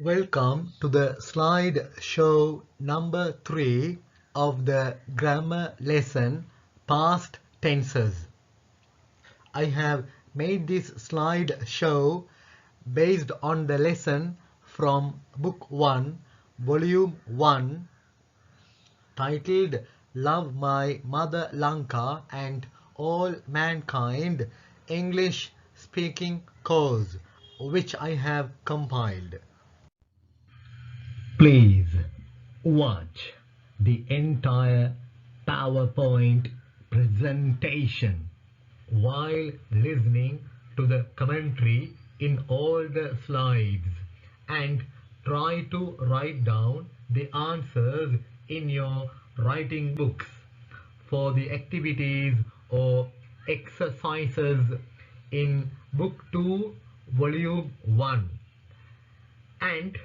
Welcome to the slide show number 3 of the grammar lesson past tenses. I have made this slide show based on the lesson from book 1, volume 1, titled Love My Mother Lanka and All Mankind English Speaking Course, which I have compiled. Please watch the entire PowerPoint presentation while listening to the commentary in all the slides and try to write down the answers in your writing books for the activities or exercises in book 2 volume 1 and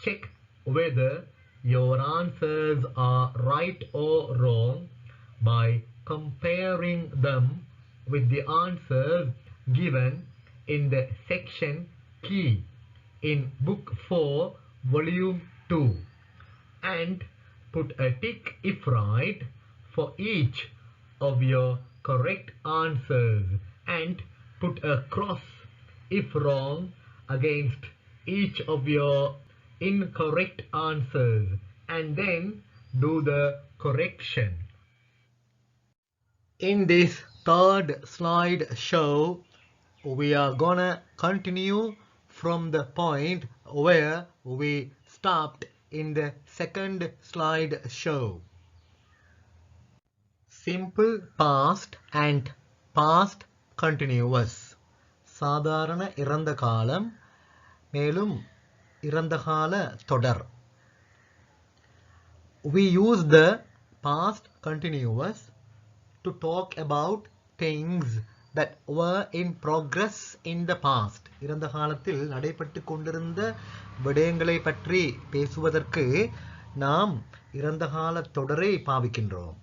check whether your answers are right or wrong by comparing them with the answers given in the section key in book 4 volume 2 and put a tick if right for each of your correct answers and put a cross if wrong against each of your incorrect answers and then do the correction. In this third slide show, we are gonna continue from the point where we stopped in the second slide show. Simple past and past continuous. சாதாரண இறந்த காலம் மேலும் இறந்த கால தொடர். We use the past continuous to talk about things that were in progress in the past. இறந்த காலத்தில் நடைபெற்று கொண்டிருந்த விடயங்களை பற்றி பேசுவதற்கு நாம் இறந்த கால தொடரை பாவிக்கின்றோம்.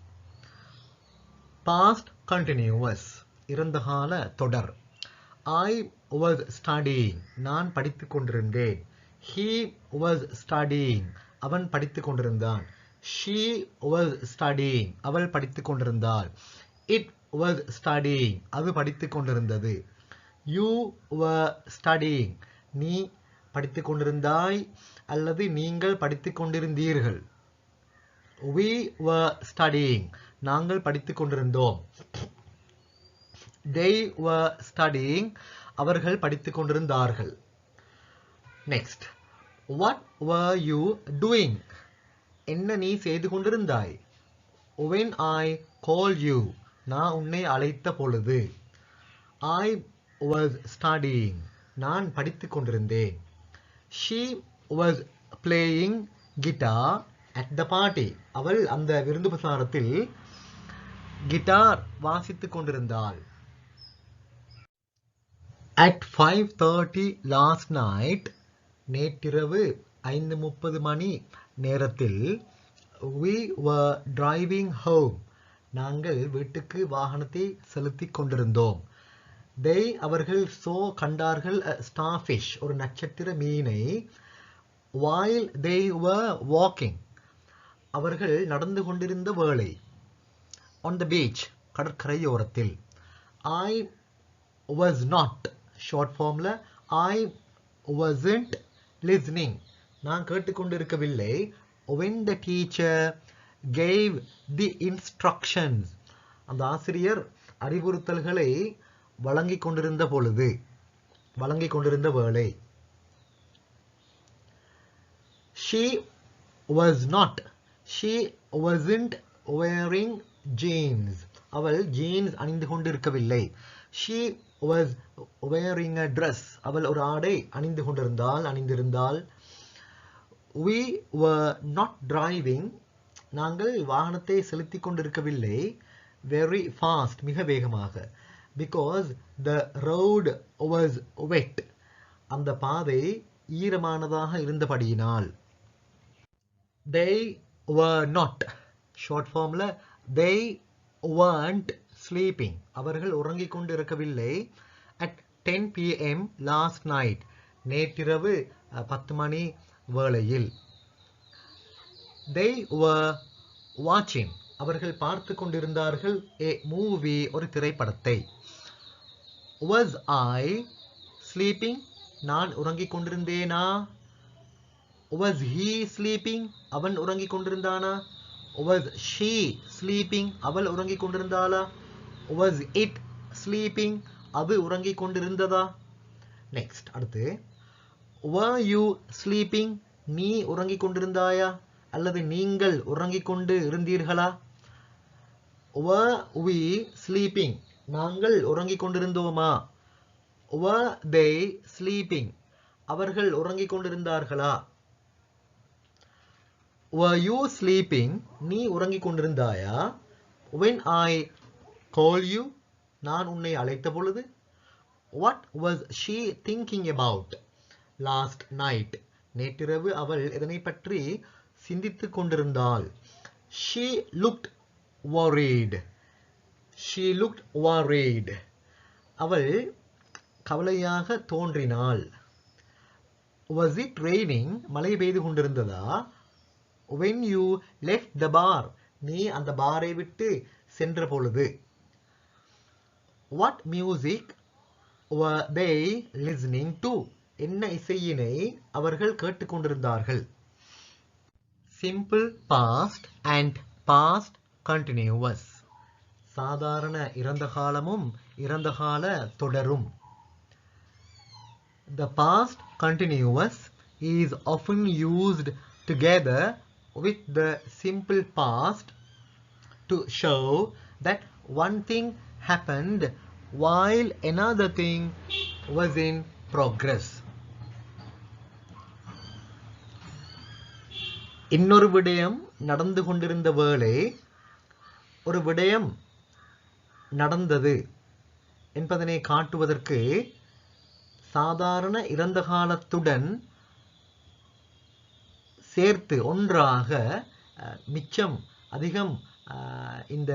Past continuous இறந்த கால தொடர். I was studying. நான் படித்துக் கொண்டிருந்தேன். He was studying. அவன் படித்துக் கொண்டிருந்தான். She was studying. அவள் படித்துக் கொண்டிருந்தாள். It was studying. அது படித்துக் கொண்டிருந்தது. You were studying. நீ படித்துக் கொண்டிருந்தாய் அல்லது நீங்கள் படித்துக் கொண்டிருந்தீர்கள். We were studying. நாங்கள் படித்துக் கொண்டிருந்தோம். They were studying. அவர்கள் படித்துக் கொண்டிருந்தார்கள். Next. What were you doing? என்ன நீ செய்து கொண்டிருந்தாய்? When I called you. நான் உன்னை அழைத்த பொழுது. I was studying. நான் படித்துக் கொண்டிருந்தேன். She was playing guitar at the party. அவள் அந்த விருந்து பிரசாரத்தில் கிட்டார் வாசித்துக் கொண்டிருந்தாள். At 5:30 last night, நேற்றிரவு 5:30 மணி நேரத்தில், we were driving home. நாங்கள் வீட்டுக்கு வாகனத்தை செலுத்திக் கொண்டிருந்தோம். They அவர்கள் கண்டார்கள் a starfish ஒரு நட்சத்திர மீனை while they were walking அவர்கள் நடந்து கொண்டிருந்த வேளை on the beach கடற்கரையோரத்தில். I was not short formல I wasn't listening நான் கேட்டுக்கொண்டிருக்கவில்லை when the teacher gave the instructions அந்த ஆசிரியர் அறிவுறுத்தல்களை வழங்கிக் கொண்டிருந்த பொழுது வழங்கிக் கொண்டிருந்த வேளை. She was not she wasn't wearing jeans அவள் ஜீன்ஸ் அணிந்து கொண்டிருக்கவில்லை. She was wearing a dress அவள் ஒரு ஆடை அணிந்திருந்தாள். We were not driving நாங்கள் வாகனத்தை செலுத்திக் கொண்டிருக்கவில்லை very fast மிக வேகமாக because the road was wet அந்த பாதை ஈரமானதாக இருந்தபடியினால். They were not short formல they weren't sleeping அவர்கள் உறங்கிக் கொண்டிருக்கவில்லை at 10 p.m. last night நேற்றிரவு 10 மணி வேளையில். they were watching அவர்கள் பார்த்து கொண்டிருந்தார்கள் a movie ஒரு திரைப்படத்தை. was I sleeping நான் உறங்கிக் கொண்டிருந்தேனா? was he sleeping அவன் உறங்கிக் கொண்டிருந்தானா? was she sleeping அவள் உறங்கிக் கொண்டிருந்தாளா? was it sleeping அது உறங்கிக் கொண்டிருந்ததா? நெக்ஸ்ட் அடுத்து were you sleeping நீ உறங்கிக் கொண்டிருந்தாயா அல்லது நீங்கள் உறங்கிக் கொண்டு இருந்தீர்களா? were we sleeping நாங்கள் உறங்கிக் கொண்டிருந்தோமா? were they sleeping அவர்கள் உறங்கிக் கொண்டிருந்தார்களா? were you sleeping நீ உறங்கிக் கொண்டிருந்தாயா? when I call you நான் உன்னை அழைத்த பொழுது. what was she thinking about last night நேற்றிரவு அவள் எதனை பற்றி சிந்தித்துக் கொண்டிருந்தாள்? she looked worried she looked worried அவள் கவலையாக தோன்றினாள். was it raining மழை பெய்து கொண்டிருந்ததா? when you left the bar நீ அந்த பாரை விட்டு சென்ற பொழுது. what music were they listening to என்ன இசையினை அவர்கள் கேட்டுக்கொண்டிருந்தார்கள்? simple past and past continuous சாதாரண இறந்த காலமும் இறந்த கால தொடரும். the past continuous is often used together with the simple past to show that one thing happened while another thing was in progress. இன்னொரு விடயம் நடந்து கொண்டிருந்த வேளை ஒரு விடயம் நடந்தது என்பதனை காட்டுவதற்கு சாதாரண இறந்த காலத்துடன் சேர்த்து ஒன்றாக மிச்சம் அதிகம் இந்த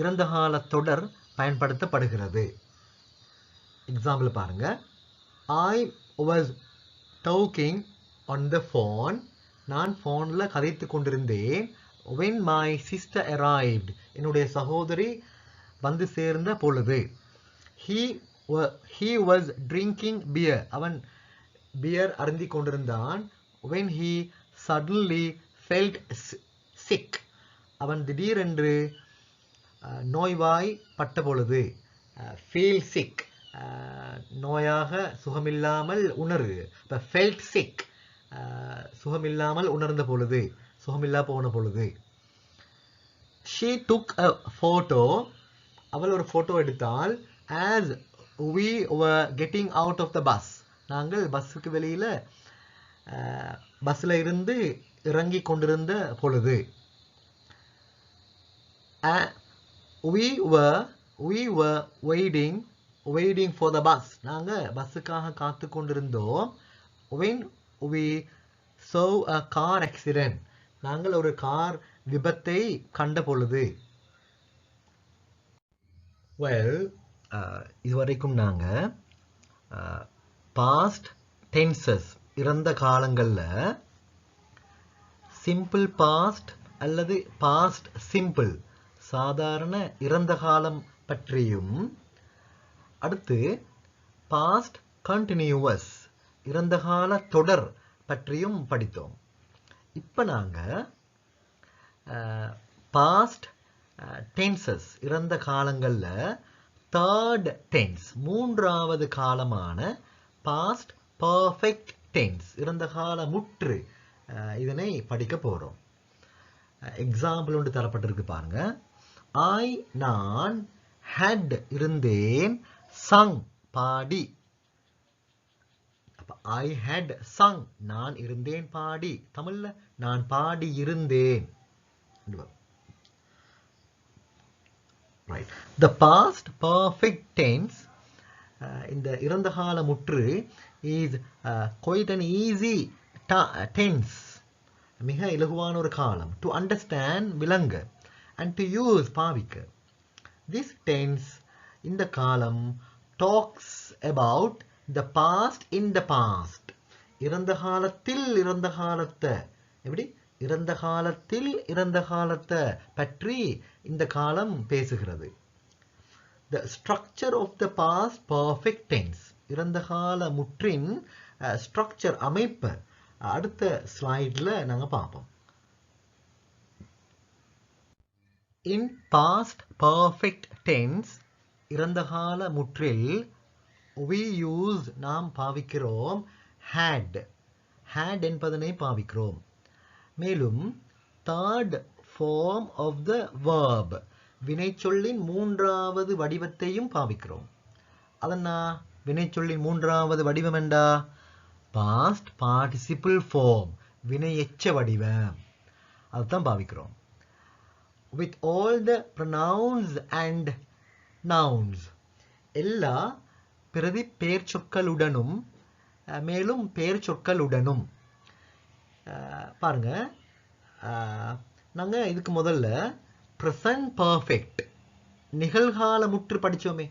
இறந்த கால தொடர் பயன்படுத்தப்படுகிறது. எக்ஸாம்பிள் பாருங்க. I was talking on the phone நான் போன்ல கதைத்து கொண்டிருந்தேன். when my sister arrived என்னுடைய சகோதரி வந்து சேர்ந்த பொழுது. he was drinking beer அவன் பியர் அருந்தி கொண்டிருந்தான். when he suddenly felt sick அவன் திடீரென்று நோய்வாய் பட்ட பொழுது. feel sick நோயாக சுகமில்லாமல் உணர்வு. இப்போ felt sick சுகமில்லாமல் உணர்ந்த பொழுது, சுகமில்லா போன பொழுது. she took a photo அவள் ஒரு போட்டோ எடுத்தாள். as we were getting out of the bus நாங்கள் பஸ்ஸுக்கு வெளியில பஸ்ல இருந்து இறங்கி கொண்டிருந்த பொழுது. we were waiting for the bus நாங்க பஸ்ஸுக்காக காத்து கொண்டிருந்தோம். when we saw a car accident நாங்கள் ஒரு கார் விபத்தை கண்ட பொழுது. இதுவரைக்கும் நாங்க past tenses இறந்த காலங்கள்ல simple past அல்லது past simple சாதாரண இறந்த காலம் பற்றியும், அடுத்து past continuous இறந்த கால தொடர் பற்றியும் படித்தோம். இப்போ நாங்க past tenses இறந்த காலங்கள்ல third tense மூன்றாவது காலமான past perfect tense இறந்த கால முற்று இதனை படிக்க போறோம். எக்ஸாம்பிள் ஒன்று தரப்பட்டிருக்கு பாருங்க. I நான் had இருந்தேன் sung பாடி. அப்ப I had sung நான் இருந்தேன் பாடி. தமிழ்ல நான் பாடி இருந்தேன். Right. The past perfect tense இந்த இறந்த கால முற்று is quite an easy tense மிக இலகுவான ஒரு காலம் to understand விளங்க and to use பாவிக்க. This tense இந்த காலம் talks about the past in the past இறந்த காலத்தில் இறந்த காலத்தை எப்படி இறந்த காலத்தில் இறந்த காலத்தை பற்றி இந்த காலம் பேசுகிறது. The structure of the past perfect tense. இறந்த கால முற்றின் ஸ்ட்ரக்சர் அமைப்பு அடுத்த ஸ்லைட்ல நாங்க பார்ப்போம். In past perfect tense இறந்த கால முற்றில் we use நாம் பாவிக்கிறோம் had என்பதனை பாவிக்கிறோம். மேலும் third form of the verb வினைச்சொல்லின் மூன்றாவது வடிவத்தையும் பாவிக்கிறோம். அதனா வினைச்சொல்லின் மூன்றாவது வடிவம் என்றா past participle form வினையெச்ச வடிவம் அதுதான் பாவிக்கிறோம். With all the pronouns and nouns எல்லா பிரதி பெயர் சொற்களுடனும் மேலும் பெயர் சொற்களுடனும் பாருங்க நாங்க இதுக்கு முதல்ல present perfect நிகழ்கால முற்று படிச்சோமே.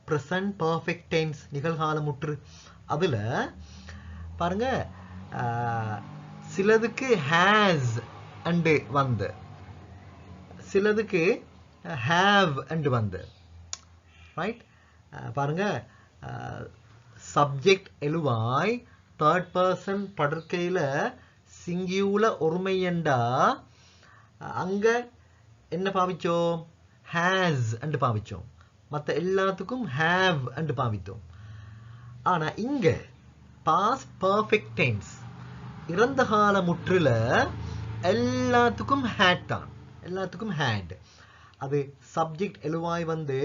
present perfect tense நிகழ்கால முற்று அதுல பாருங்க சிலதுக்கு has and வந்து சிலதுக்கு have and வந்து ரைட். பாருங்க சப்ஜெக்ட் எழுவாய் தேர்ட் பர்சன் படுக்கையில சிங்கியுலர் ஒருமையண்டா அங்க என்ன பாவிச்சோம் has and பாவிச்சோம். மற்ற எல்லாத்துக்கும் have and பாவித்தோம். ஆனா இங்க past perfect tense இறந்த கால முற்றுல எல்லாத்துக்கும் had தான். எல்லாத்துக்கும் had. அது சப்ஜெக்ட் எழுவாய் வந்து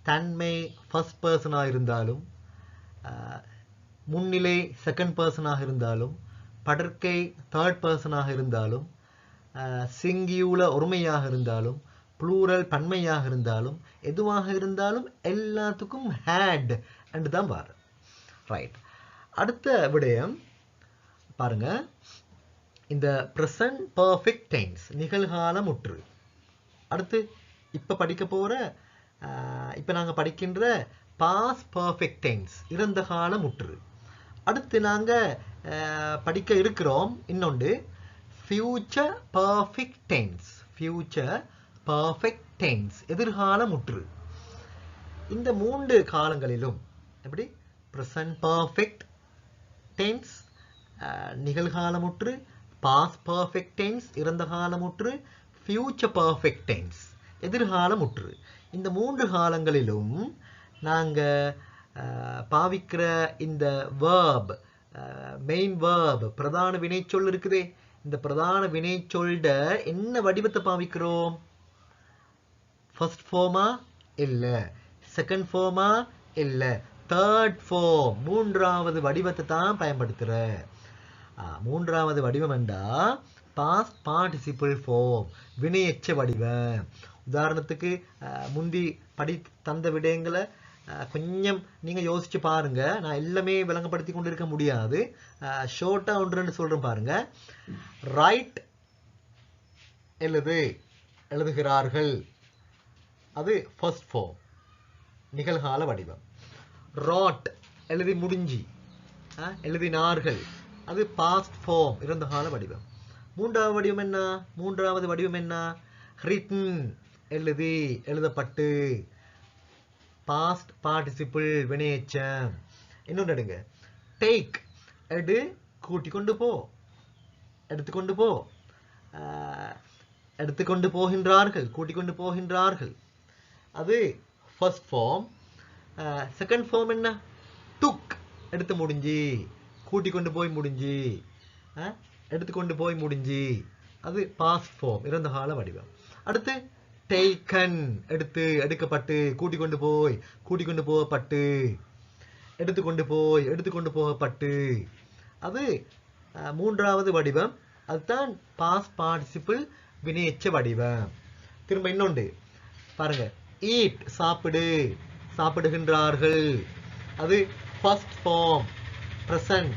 தன்மை ஃபர்ஸ்ட் பர்சனாக இருந்தாலும் முன்னிலை செகண்ட் பர்சனாக இருந்தாலும் படற்கை தேர்ட் பர்சனாக இருந்தாலும் சிங்கியுலர் ஒருமையாக இருந்தாலும் ப்ளூரல் பன்மையாக இருந்தாலும் எதுவாக இருந்தாலும் எல்லாத்துக்கும் had and தான் பாரு. ரைட். அடுத்த விடயம் பாருங்க இந்த present perfect tense நிகழ்கால முற்று. அடுத்து இப்ப படிக்க போற இப்ப நாங்க படிக்கின்ற past perfect tense இறந்த கால முற்று. அடுத்து நாங்க படிக்க இருக்கிறோம் இன்னொன்று future perfect tense. future perfect tense எதிர்கால முற்று. இந்த மூன்று காலங்களிலும் எப்படி present perfect tense நிகழ்கால முற்று, past perfect tense இறந்த கால முற்று, future perfect tense எதிர்கால முற்று. இந்த மூன்று காலங்களிலும் நாங்க பாவிக்கிற இந்த verb மெயின் verb பிரதான வினைச்சொல் இருக்குதே. இந்த பிரதான வினைச்சொல்ட என்ன வடிவத்தை பாவிக்கிறோம்? ஃபர்ஸ்ட் ஃபார்மா இல்ல, செகண்ட் ஃபார்மா இல்ல, தேர்ட் ஃபார்ம் மூன்றாவது வடிவத்தை தான் பயன்படுத்துற. மூன்றாவது வடிவம் என்றா பாஸ்ட் பார்ட்டிசிபிள் ஃபார்ம் வினையெச்ச வடிவம். உதாரணத்துக்கு முந்தி படி தந்த விடயங்களை கொஞ்சம் நீங்க யோசிச்சு பாருங்க. நான் எல்லாமே விளங்கப்படுத்தி கொண்டு இருக்க முடியாது. ஷோர்ட்டா ஒன்று சொல்றேன் பாருங்க. ரைட் எழுதுகிறார்கள் அது ஃபர்ஸ்ட் ஃபார்ம் நிகழ்கால வடிவம். ராட் எழுதி முடிஞ்சி எழுதினார்கள் அது பாஸ்ட் ஃபார்ம் இறந்த கால வடிவம். மூன்றாவது வடிவம் என்ன? மூன்றாவது வடிவம் என்ன? ரிட்டன் எழுதப்பட்டு பாஸ்ட் பார்ட்டிசிபிள் வினையெச்சம். இன்னொன்று எடுங்க. டேக் கூட்டிக்கொண்டு போ, எடுத்துக்கொண்டு போ, எடுத்துக்கொண்டு போகின்றார்கள், கூட்டிக்கொண்டு போகின்றார்கள் அது ஃபர்ஸ்ட் ஃபார்ம். செகண்ட் ஃபார்ம் என்ன? டுக் எடுத்து முடிஞ்சி, கூட்டிக்கொண்டு போய் முடிஞ்சி, எடுத்துக்கொண்டு போய் முடிஞ்சி அது பாஸ்ட் ஃபார்ம் இறந்த கால வடிவம். அடுத்து டேக்கன் எடுக்கப்பட்டு, கூட்டிக்கொண்டு போய், கூட்டிக்கொண்டு போகப்பட்டு, எடுத்துக்கொண்டு போய், எடுத்துக்கொண்டு போகப்பட்டு அது மூன்றாவது வடிவம். அதுதான் பாஸ்ட் பார்ட்டிசிபிள் வினையெச்ச வடிவம். திரும்ப இன்னொன்று பாருங்க. ஈட் சாப்பிடு, சாப்பிடுகின்றார்கள் அது ஃபர்ஸ்ட் ஃபார்ம் பிரசன்ட்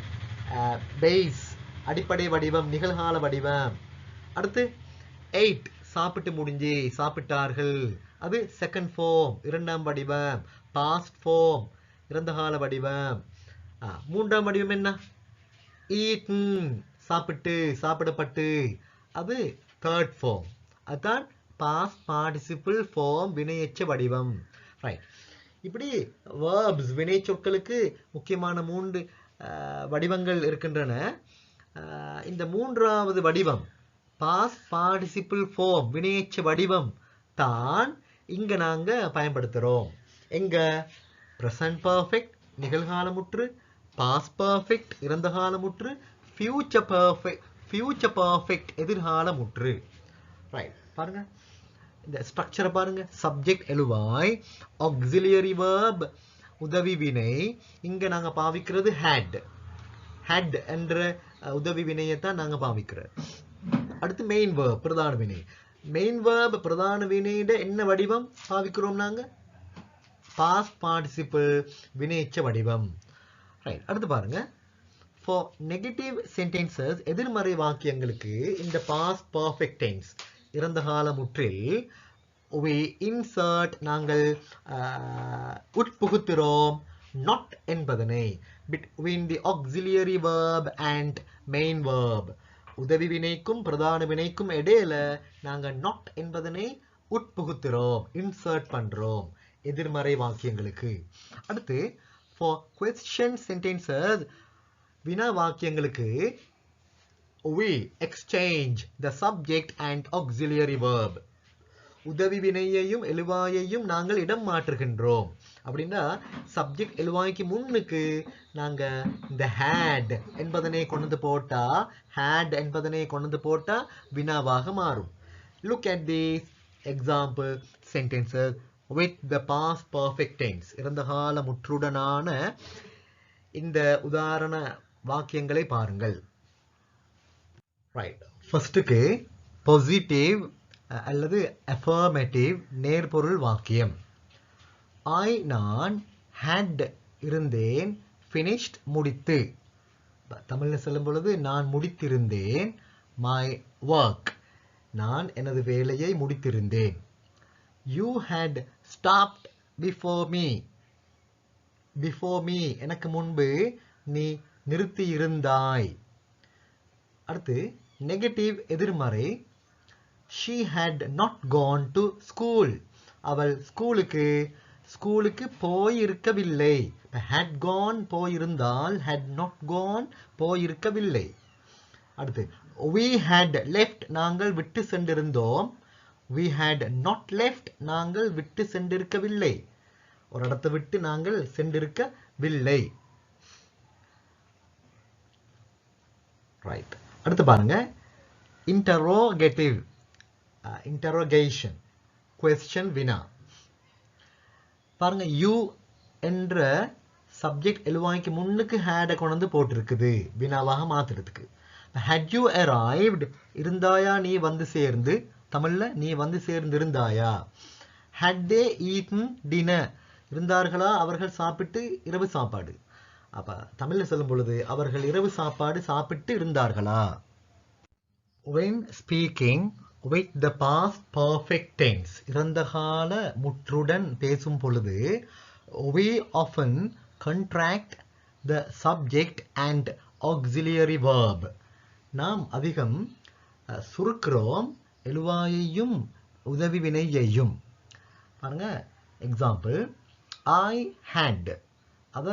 பேஸ் அடிப்படை வடிவம் நிகழ்கால வடிவம். அடுத்து எயிட் சாப்பிட்டு முடிஞ்சு, சாப்பிட்டார்கள் அது செகண்ட் ஃபார்ம் இரண்டாம் வடிவம் பாஸ்ட் ஃபார்ம் இறந்த கால வடிவம். மூன்றாம் வடிவம் என்ன? eaten சாப்பிட்டு சாப்பிடப்பட்டு அது third form. அதான் past participle form வினையெச்ச வடிவம். ரைட். இப்படி verbs வினை சொற்களுக்கு முக்கியமான 3 வடிவங்கள் இருக்கின்றன. இந்த மூன்றாவது வடிவம் past participle form வினையெச்ச வடிவம் தான் இங்க நாங்க பயன்படுத்துறோம். எங்க present perfect நிகழ்காலமுற்று, past perfect இறந்த காலமுற்று, future perfect எதிர்காலமுற்று. ரைட். பாருங்க இந்த ஸ்ட்ரக்சரை பாருங்க. சப்ஜெக்ட் எழுவாய், auxiliary verb உதவி வினை. இங்க நாங்க பாவிக்கிறது had என்ற உதவி வினையை தான் நாங்க பாவிக்கிறோம். அடுத்து மெயின் verb பிரதான வினை. மெயின் verb பிரதான வினையிட என்ன வடிவம் பாவிக்கிறோம் நாங்க? past participle வினையெச்ச வடிவம். ரைட். அடுத்து பாருங்க. For negative sentences எதிர்மறை வாக்கியங்களுக்கு இந்த past perfect tense இறந்த காலமுற்றில் we insert நாங்கள் உட்புகுத்துறோம் not என்பதனை between the auxiliary verb and main verb. உதவி வினைக்கும் பிரதான வினைக்கும் இடையில நாங்க not என்பதனை உட்புகுத்துறோம், insert பண்றோம் எதிர்மறை வாக்கியங்களுக்கு. அடுத்து for question sentences வினா வாக்கியங்களுக்கு we exchange the subject and auxiliary verb. உதவி வினையையும் எழுவாயையும் நாங்கள் இடம் மாற்றுகின்றோம். அப்படின்னா சப்ஜெக்ட் எழுவாய்க்கு முன்னுக்கு நாங்க இந்த had என்பதனை கொண்டு போட்டா வினாவாக மாறும். Look at these example sentences with the past perfect tense. இறந்த கால முற்றுடனான இந்த உதாரண வாக்கியங்களை பாருங்கள். ரைட். ஃபர்ஸ்ட்டுக்கு பாசிட்டிவ் அல்லது அஃபர்மேட்டிவ் நேர்பொருள் வாக்கியம். நான் had இருந்தேன், finished முடித்து. தமிழ்ல சொல்லும் பொழுது நான் முடித்திருந்தேன், my work நான் எனது வேலையை முடித்திருந்தேன். You had stopped before me எனக்கு முன்பு நீ நிறுத்தி இருந்தாய். அடுத்து நெகட்டிவ் எதிர்மறை. She had not gone to school. அவள் ஸ்கூலுக்கு போயிருக்கவில்லை. had gone போயிருந்தால், had not gone போயிருக்கவில்லை. அடுத்து we had left நாங்கள் விட்டு சென்றிருந்தோம். we had not left நாங்கள் விட்டு சென்றிருக்கவில்லை. ஒரு இடத்தை விட்டு நாங்கள் சென்றிருக்கவில்லை. ரைட். அடுத்து பாருங்க இன்டரோகேட்டிவ் இன்டரோகேஷன் question வினா. பாருங்க யூ என்ற சப்ஜெக்ட் எழுவாய்க்கு முன்னுக்கு had கொண்டு போட்டிருக்குது வினாவாக மாத்துறதுக்கு. had you arrived இருந்தாயா நீ வந்து சேர்ந்து. தமிழ்ல நீ வந்து சேர்ந்து இருந்தாயா. had they eaten dinner இருந்தார்களா அவர்கள் சாப்பிட்டு இரவு சாப்பாடு. அப்ப தமிழ்ல சொல்லும் பொழுது அவர்கள் இரவு சாப்பாடு சாப்பிட்டு இருந்தார்களா. when speaking with the past perfect tense இறந்த கால முற்றுடன் பேசும் பொழுது we often contract the subject and auxiliary verb. நாம் அதிகம் சுருக்கிறோம் எழுவாயையும் உதவி வினையையும். பாருங்க எக்ஸாம்பிள் I had அத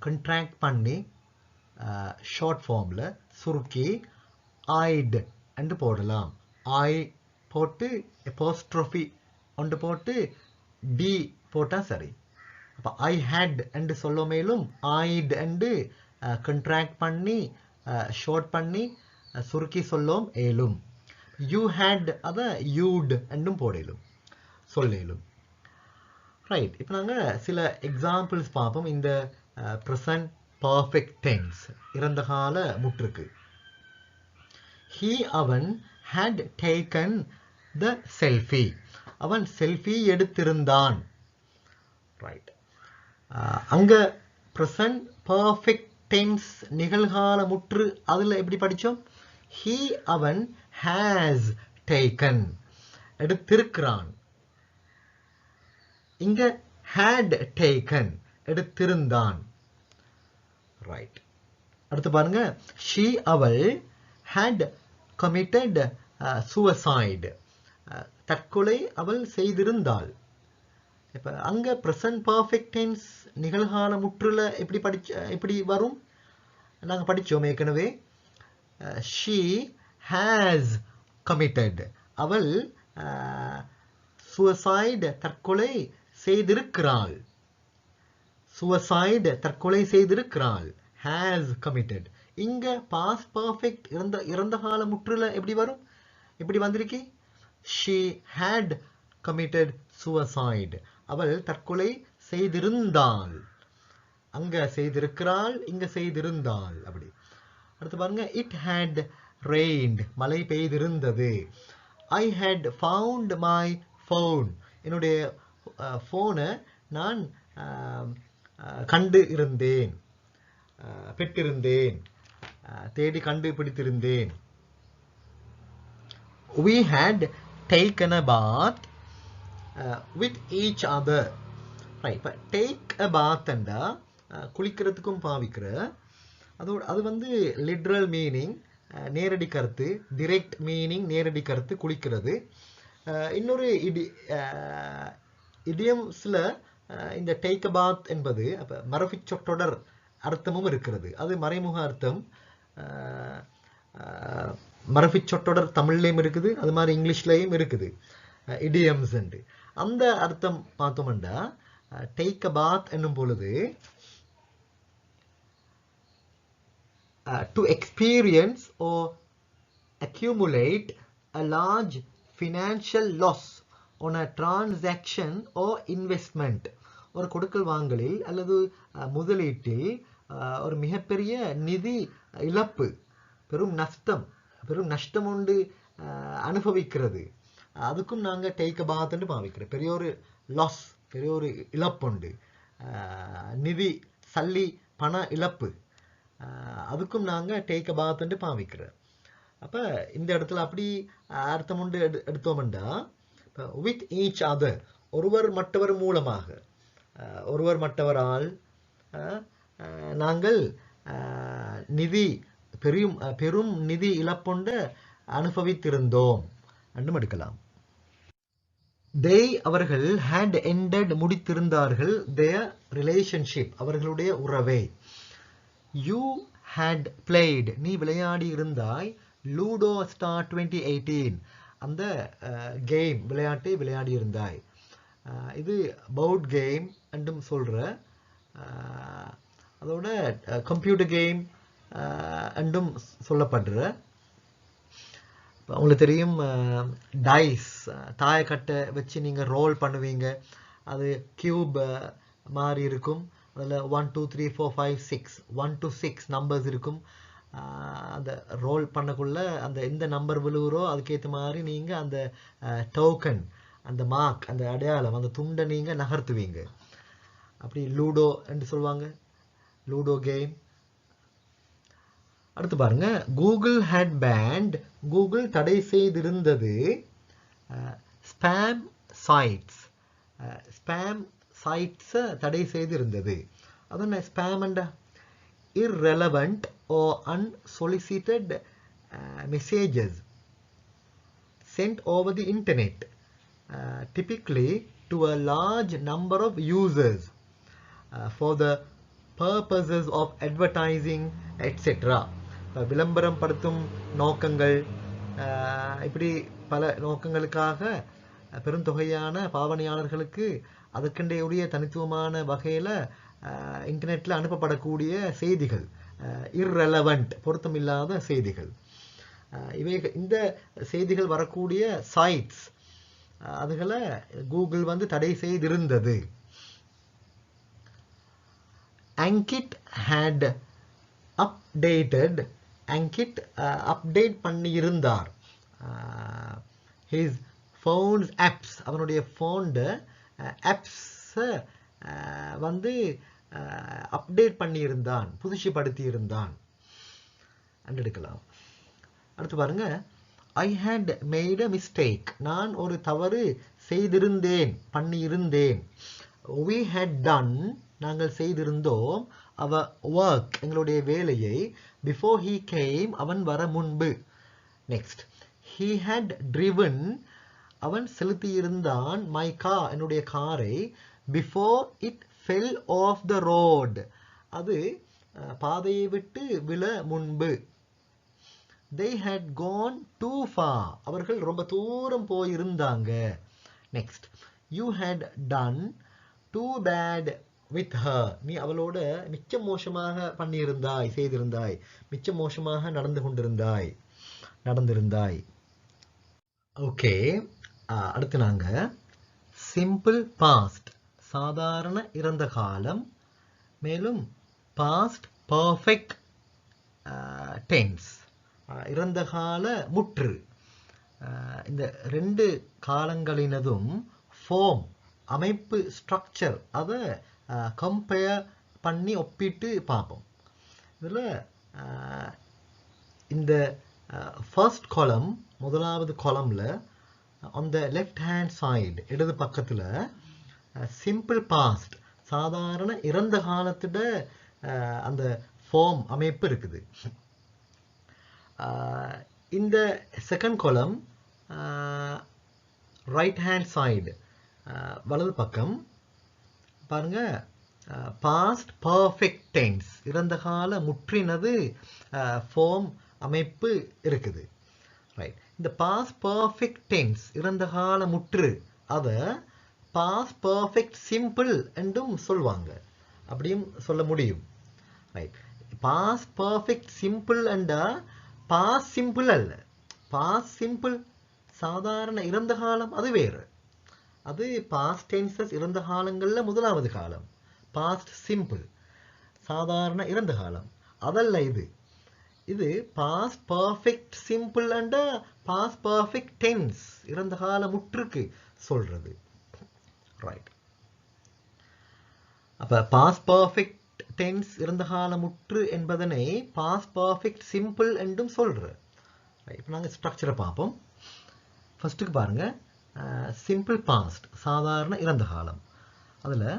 contract பண்ணி ஷார்ட் ஃபார்ம்ல சுருக்கி I'd என்று போடலாம். I போட்டு apostrophe ஒன்று போட்டு D போட்டா சரி. அப்ப I had என்று சொல்ல மேலும் I'd என்று contract பண்ணி ஷார்ட் பண்ணி சுருக்கி சொல்லும் ஏலும். You had அத you'd என்றும் போடலும் சொல்லேலும். ரைட். இப்போ நாங்கள் சில எக்ஸாம்பிள்ஸ் பார்ப்போம் இந்த ப்ரெசன்ட் பர்ஃபெக்ட் டென்ஸ் இறந்த கால முற்றுக்கு. He அவன் had taken the selfie அவன் செல்ஃபி எடுத்திருந்தான். ரைட். அங்க ப்ரெசன்ட் பர்ஃபெக்ட் டென்ஸ் நிகழ்கால முற்று அதில் எப்படி படித்தோம்? He அவன் has taken எடுத்திருக்கிறான். இங்க had taken எடுத்திருந்தான். ரைட். அடுத்து பாருங்க, she அவள் had committed suicide. தற்கொலை அவள் செய்திருந்தாள். இப்ப அங்க present perfect tense நிகழ்கால முற்றுல எப்படி வரும்? நாங்க படிச்சோம் ஏற்கனவே. she has committed. அவள் suicide தற்கொலை செய்திருக்கிறாள். suicide தற்கொலை செய்திருக்கிறாள். has committed. இங்க past perfect இறந்த கால முற்றுல எப்படி வரும்? எப்படி வந்திருக்கு? she had committed suicide. அவள் தற்கொலை செய்திருந்தாள். அங்க செய்திருக்கிறாள், இங்க செய்திருந்தாள். அப்படி. அடுத்து பாருங்க, it had rained. மழை பெய்திருந்தது. I had found my phone. என்னுடைய போனை நான் கண்டு இருந்தேன், பெற்றிருந்தேன், தேடி கண்டுபிடித்திருந்தேன். We had taken a bath with each other. Right. இப்ப take a bath என்றா குளிக்கிறதுக்கும் பாவிக்கிற, அது வந்து literal meaning நேரடி கருத்து, direct meaning நேரடி கருத்து குளிக்கிறது. இன்னொரு இடியம்ஸ்ல இந்த take a bath என்பது மரபிச்சொற்றொடர் அர்த்தமும் இருக்கிறது. அது மறைமுக அர்த்தம். மரபிச்சொற்றொடர் தமிழ்லையும் இருக்குது, அது மாதிரி இங்கிலீஷ்லையும் இருக்குது. இடியம்ஸ் என்று அந்த அர்த்தம் பார்த்தோம்னா take a bath என்னும் பொழுது to experience or accumulate a large financial loss on a transaction or investment. ஒரு கொடுக்கல் வாங்கலில் அல்லது முதலீட்டில் ஒரு மிகப்பெரிய நிதி இழப்பு, பெரும் நஷ்டம் உண்டு அனுபவிக்கிறது. அதுக்கும் நாங்க டேக் அ பாத் என்று பாவிக்கிறோம். பெரிய ஒரு லாஸ், பெரிய ஒரு இழப்பு உண்டு, நிதி சல்லி பண இழப்பு, அதுக்கும் நாங்க டேக் அ பாத் என்று பாவிக்கிறோம். அப்ப இந்த இடத்துல அப்படி அர்த்தம் உண்டு எடுத்தோம்னா வித் ஈச் அதர், ஒருவர் மற்றவர் மூலமாக, ஒருவர் மற்றவரால் நாங்கள் பெரும் நிதி இழப்புண்டு அனுபவித்திருந்தோம் என்று எடுக்கலாம். they அவர்கள் had ended முடித்திருந்தார்கள் their relationship அவர்களுடைய உறவை. you had played நீ விளையாடி இருந்தாய் Ludo Star 2018 அந்த கேம் விளையாட்டை விளையாடி இருந்தாய். இது போர்ட் கேம் என்றும் சொல்ற, அதோட கம்ப்யூட்டர் கேம் என்றும் சொல்லப்படுற. உங்களுக்கு தெரியும், டைஸ் தாயக்கட்டை வச்சு நீங்கள் ரோல் பண்ணுவீங்க. அது கியூப் மாதிரி இருக்கும். அதில் 1 2 3 4 5 6 1 to 6 நம்பர்ஸ் இருக்கும். அந்த ரோல் பண்ணக்குள்ள அந்த எந்த நம்பர் விழுவுறோ அதுக்கேற்ற மாதிரி நீங்கள் அந்த டோக்கன், அந்த மார்க், அந்த அடையாளம், அந்த துண்டை நீங்கள் நகர்த்துவீங்க. அப்படி லூடோ என்று சொல்லுவாங்க, லூடோ கேம். அடுத்து பாருங்க, கூகுள் ஹேட் பேண்ட் கூகுள் தடை செய்திருந்தது ஸ்பேம் சைட்ஸ், ஸ்பேம் சைட்ஸை தடை செய்திருந்தது. அது என்ன ஸ்பேம் என்றா? irrelevant or unsolicited messages sent over the internet, typically to a large number of users for the purposes of advertising etc. விளம்பரம் படுத்தும் நோக்கங்கள், இப்படி பல நோக்கங்களுக்காக பெருந்தொகையான பாவனையாளர்களுக்கு அதற்கென்றைய தனித்துவமான வகையில் இன்டர்நெட்டில் அனுப்பப்படக்கூடிய செய்திகள், irrelevant பொருத்தமில்லாத செய்திகள். இந்த செய்திகள் வரக்கூடிய சைட்ஸ் அதுகளை கூகுள் வந்து தடை செய்திருந்தது. Ankit had updated, Ankit update பண்ணியிருந்தார் his phone's apps, அவனுடைய ஃபோன் ஆப்ஸ் வந்து அப்டேட் பண்ணியிருந்தான், புதுசுபடுத்தி இருந்தான் எடுக்கலாம். அடுத்து பாருங்க, I had made a mistake, நான் ஒரு தவறு செய்திருந்தேன், பண்ணியிருந்தேன். We had done, நாங்கள் செய்திருந்தோம். our work எங்களுடைய வேலையை before he came அவன் வர முன்பு. Next, he had driven அவன் செலுத்தியிருந்தான் my car என்னுடைய காரை before it fell off the road அது பாதையை விட்டு விழ முன்பு. They had gone too far அவர்கள் ரொம்ப தூரம் போயிருந்தாங்க. Next, you had done too bad with her நீ அவளோட மிச்சம் மோசமாக பண்ணியிருந்தாய் செய்திருந்தாய் மிச்சம் மோசமாக நடந்திருந்தாய். ஓகே, அடுத்து நாங்க சிம்பிள் பாஸ்ட் சாதாரண இறந்த காலம் மேலும் பாஸ்ட் பர்ஃபெக்ட் டென்ஸ் இறந்த கால முற்று இந்த ரெண்டு காலங்களினதும் ஃபார்ம் அமைப்பு ஸ்ட்ரக்சர் அதை கம்பேர் பண்ணி ஒப்பிட்டு பார்ப்போம். இதில் இந்த ஃபர்ஸ்ட் காலம் முதலாவது காலம்ல on the left hand side இடது பக்கத்தில் சிம்பிள் பாஸ்ட் சாதாரண இறந்த காலத்தோட அந்த ஃபார்ம் அமைப்பு இருக்குது. இந்த second column right hand side வலது பக்கம் பாருங்க பாஸ்ட் பர்ஃபெக்ட் டென்ஸ் இறந்த கால முற்றினது ஃபார்ம் அமைப்பு இருக்குது. ரைட், இந்த பாஸ்ட் பர்ஃபெக்ட் டென்ஸ் இறந்த கால முற்று அதை பாஸ்ட் பர்ஃபெக்ட் சிம்பிள் என்றும் சொல்வாங்க, அப்படியும் சொல்ல முடியும். ரைட், பாஸ்ட் பர்ஃபெக்ட் சிம்பிள் என்றா பாஸ்ட் சிம்பிள் அல்ல. பாஸ்ட் சிம்பிள் சாதாரண இறந்த காலம் அது வேறு, அது பாஸ்ட் டென்சஸ் இறந்த காலங்களில் முதலாவது காலம். பாஸ்ட் சிம்பிள் சாதாரண இறந்த காலம் அதல்ல இது. இது past perfect simple and past perfect tense இறந்த கால முற்றுக்கு சொல்றது. ரைட், அப்ப பாஸ்ட் பர்ஃபெக்ட் டென்ஸ் இறந்த கால முற்று என்பதனை பாஸ்ட் பர்ஃபெக்ட் சிம்பிள் என்றும் சொல்ற. இப்போ நாங்கள் ஸ்ட்ரக்சரை பார்ப்போம். ஃபர்ஸ்ட்டுக்கு பாருங்க சிம்பிள் பாஸ்ட் சாதாரண இறந்த காலம். அதில்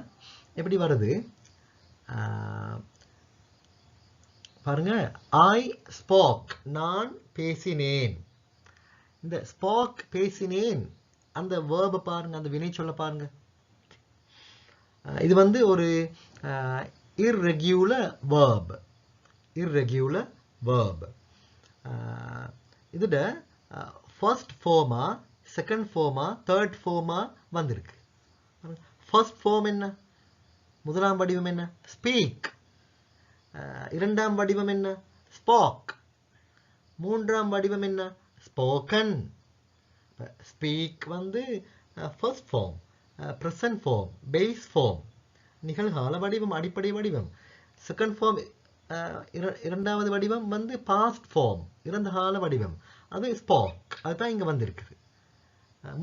எப்படி வருது பாருங்க, ஐ ஸ்போக் நான் பேசினேன். இந்த ஸ்போக் பேசினேன் அந்த வேர்பை பாருங்க, அந்த வினை சொல்ல பாருங்க. இது வந்து ஒரு irregular verb. இதோட first pharma second pharma third pharma வந்திருக்கு. ஃபர்ஸ்ட் ஃபார்ம் என்ன, முதலாம் வடிவம் என்ன, ஸ்பீக். இரண்டாம் வடிவம் என்ன, ஸ்போக். மூன்றாம் வடிவம் என்ன, ஸ்போக்கன். ஸ்பீக் வந்து first form, present form, base form, நிகழ்கால வடிவம், அடிப்படை வடிவம். செகண்ட் ஃபார்ம் இரண்டாவது வடிவம் வந்து பாஸ்ட் ஃபார்ம், இறந்த கால வடிவம், அது ஸ்போக், அதுதான் இங்கே வந்திருக்குது.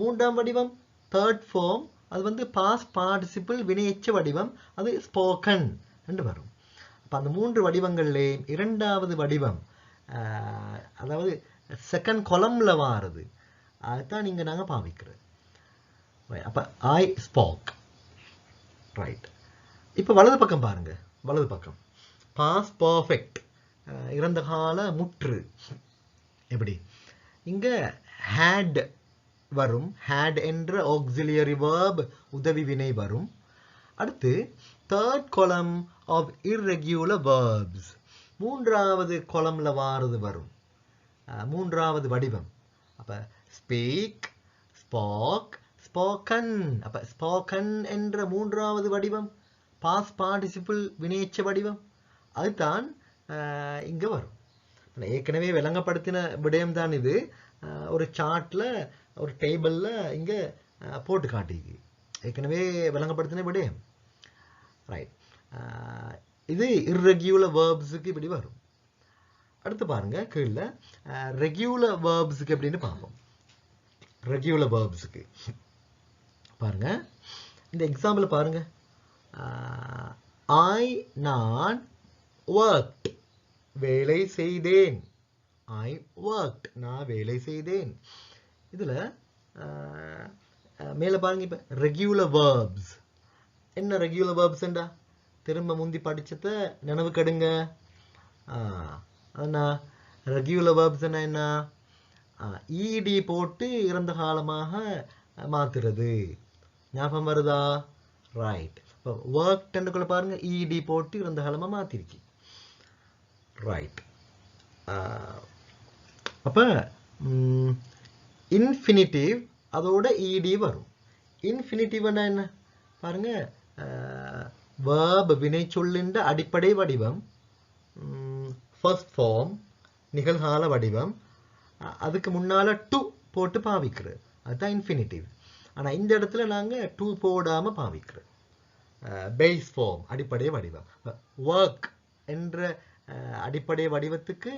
மூன்றாம் வடிவம் தேர்ட் ஃபார்ம், அது வந்து பாஸ்ட் பார்ட்டிசிபிள் வினையெச்ச வடிவம், அது ஸ்போக்கன் என்று வரும். அப்போ அந்த மூன்று வடிவங்கள்லே இரண்டாவது வடிவம் அதாவது செகண்ட் கொலம்ல வாருது, அதுதான் நீங்க நாங்க பாவிக்கிறது. அப்ப ஐ ஸ்போக். ரைட், இப்போ வலது பக்கம் பாருங்க, வலது பக்கம் பாஸ்ட் பர்ஃபெக்ட் இறந்த கால முற்று. எப்படி இங்க had வரும், had என்ற auxiliary verb உதவி வினை வரும். அடுத்து third column of irregular verbs, மூன்றாவது columnல வாரது வரும், மூன்றாவது வடிவம். அப்ப ஸ்பீக், ஸ்போக், ஸ்போக்கன். அப்ப ஸ்போக்கன் என்ற மூன்றாவது வடிவம் பாஸ்ட் பார்ட்டிசிபிள் வினையெச்ச வடிவம், அதுதான் இங்க வரும். ஏற்கனவே விளங்கப்படுத்தின விடயம் தான் இது. ஒரு சார்ட்ல ஒரு டேபிள்ல இங்க போட்டு காட்டிக்கு, ஏற்கனவே விளங்கப்படுத்தின விடயம். ரைட், இது irregular verbsக்கு இப்படி வரும். அடுத்து பாருங்க கீழே ரெகுலர் வேர்ப்ஸுக்கு எப்படின்னு பார்ப்போம். ரெகுலர் வேர்ப்ஸுக்கு பாருங்க, இந்த எக்ஸாம்பிள் பாருங்க. ஐ நான் ஒர்க்ட் வேலை செய்தேன். ஐ ஒர்க்ட் நான் வேலை செய்தேன். இதுல மேல பாருங்க, இப்ப ரெகுலர் வேர்ப்ஸ் என்ன, ரெகுலர் வேர்ப்ஸ் என்றா திரும்ப முந்தி படிச்சத நினைவு கடுங்க. என்ன ரெகுலர் வேர்ப்ஸ்னா என்ன? ed போட்டு இறந்த காலமாக மாத்துறது. ஞாபகம் வருதா? ரைட். இப்போ ஒர்க்டுக்குள்ள பாருங்க ed போட்டு இறந்த காலமா மாத்திருக்கு. ரைட். அப்ப இன்ஃபினிட்டிவ் அதோட ed வரும். இன்ஃபினிட்டிவ்னா என்ன பாருங்க, verb வினைச்சொல்லின் அடிப்படை வடிவம், ஃபர்ஸ்ட் ஃபார்ம் நிகழ்கால வடிவம், அதுக்கு முன்னால டு போட்டு பாவிக்கிறது, அதுதான் இன்ஃபினிட்டிவ். ஆனா இந்த இடத்துல நாங்க டு போடாம பாவிக்கிறோம். பேஸ் ஃபார்ம் அடிப்படை வடிவம். ஒர்க் என்ற அடிப்படை வடிவத்துக்கு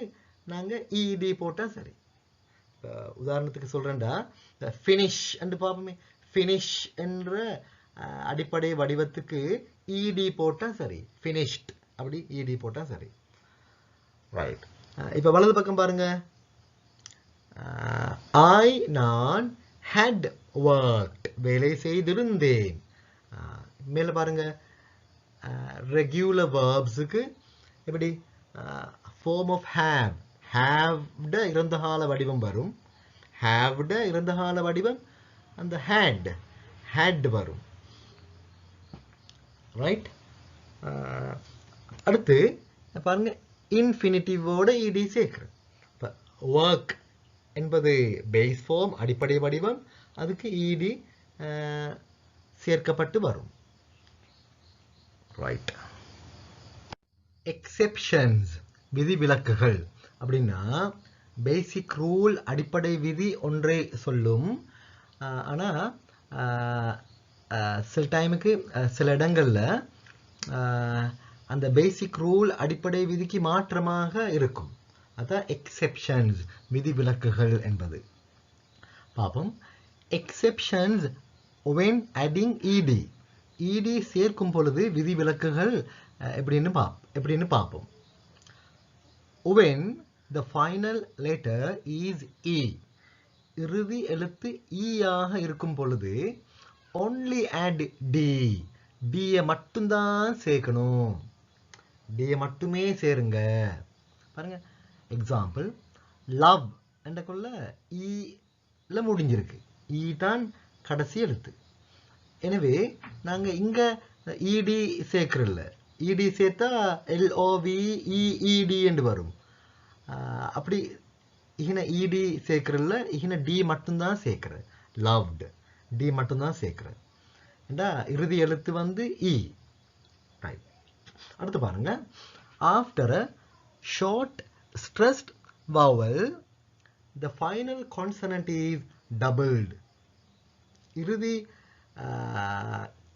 நாங்க ed போட்டா சரி. உதாரணத்துக்கு சொல்றேன்டா, ஃபினிஷ் என்று பார்ப்போமே. ஃபினிஷ் என்ற அடிப்படை வடிவத்துக்கு ed போட்டா சரி. ஃபினிஷ்ட் அப்படி ed போட்டா சரி. ரைட். இப்ப வலது பக்கம் பாருங்க. நான் had worked வேலை செய்திருந்தேன். மேல பாருங்க, ரெகுலர் வேர்ப்ஸுக்கு எப்படி ஃபார்ம் ஆஃப் have இறந்த கால வடிவம் வரும். have இறந்த கால வடிவம் அந்த had வரும். ரைட். அடுத்து பாருங்க, இன்ஃபினிட்டிவோட ed சேர்க்கிறேன். ஒர்க் என்பது பேஸ் ஃபார்ம் அடிப்படை வடிவம், அதுக்கு ed சேர்க்கப்பட்டு வரும். ரைட். எக்ஸெப்ஷன்ஸ் விதிவிலக்குகள் அப்படின்னா பேசிக் ரூல் அடிப்படை விதி ஒன்றை சொல்லும். ஆனா சில டைமுக்கு சில இடங்கள்ல அந்த பேசிக் ரூல் அடிப்படை விதிக்கு மாற்றமாக இருக்கும். அதான் எக்ஸெப்ஷன்ஸ் விதிவிலக்குகள் என்பது. பாப்போம். எக்ஸெப்ஷன்ஸ் when adding ed சேர்க்கும் பொழுது விதிவிலக்குகள் எப்படின்னு பார்ப்போம். when the final letter is e இறுதி எழுத்து e ஆக இருக்கும் பொழுது only add d மட்டும்தான் சேர்க்கணும். d மட்டுமே சேருங்க. பாருங்க, எக்ஸாம்பிள் லவ் என்றக்குள்ள ஈல முடிஞ்சிருக்கு. ஈ தான் கடைசி எழுத்து. எனவே நாங்க இங்க ed சேர்க்கிறல்ல, ed சேர்த்தா LOVEED என்று வரும். அப்படி இகன ed சேர்க்கிறல்ல, இகன d மட்டும்தான் சேர்க்கிற. லவ்ட் d மட்டும்தான் சேர்க்கிற. இறுதி எழுத்து வந்து e. ரைட். அடுத்து பாருங்க, after a short stressed vowel the final consonant is doubled. இறுதி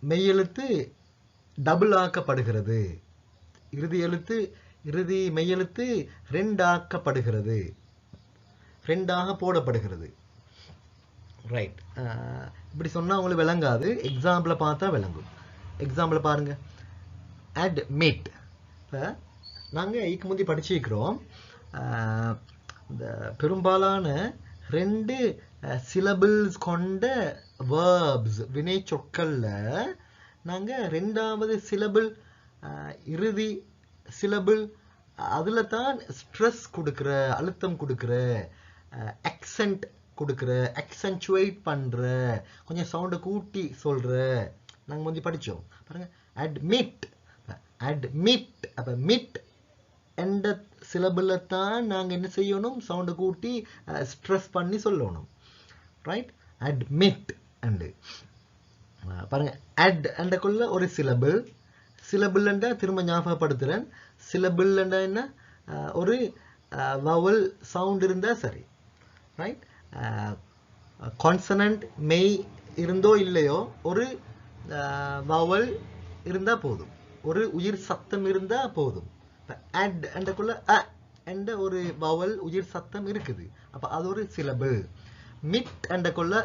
மெய்யெழுத்து டபுள் ஆக்கப்படுகிறது. இறுதி மெய்யெழுத்து ரெண்டாக்கப்படுகிறது, ரெண்டாக போடப்படுகிறது. ரைட். இப்படி சொன்னா உங்களுக்கு விளங்காது, எக்ஸாம்பிளை பார்த்தா விளங்கும். எக்ஸாம்பிள் பாருங்க, admit. இப்போ நாங்கள் இதுக்கு முந்தி படிச்சிருக்கிறோம், இந்த பெரும்பாலான 2 சிலபிள்ஸ் கொண்ட வேர்ப்ஸ் வினை சொற்கள்ல நாங்கள் 2வது சிலபிள் இறுதி சிலபிள் அதில் தான் ஸ்ட்ரெஸ் கொடுக்குற, அழுத்தம் கொடுக்குற, அக்சென்ட் கொடுக்குற, அக்சென்ச்சுவேட் பண்ணுற, கொஞ்சம் சவுண்டை கூட்டி சொல்கிற நாங்கள் முந்தி படித்தோம். பாருங்க, அட்மிட். அப்போ மிட் என்ற சிலபிளை தான் நாங்கள் என்ன செய்யணும், சவுண்டை கூட்டி ஸ்ட்ரெஸ் பண்ணி சொல்லணும். ரைட். அட்மிட் அண்டு பாருங்க, அட் அண்டக்குள்ள ஒரு சிலபிள். சிலபிள் என்றா திரும்ப ஞாபகப்படுத்துகிறேன், சிலபிள் என்றா என்ன, ஒரு வவல் சவுண்ட் இருந்தால் சரி. ரைட். கான்சனன்ட் மெய் இருந்தோ இல்லையோ ஒரு வவல் இருந்தால் போதும், ஒரு உயிர் சத்தம் இருந்தால் போதும். அட் என்றக்குள்ள அ என்ற ஒரு வவல் உயிர் சத்தம் இருக்குது, அப்போ அது ஒரு சிலபிள். மிட் என்றக்குள்ள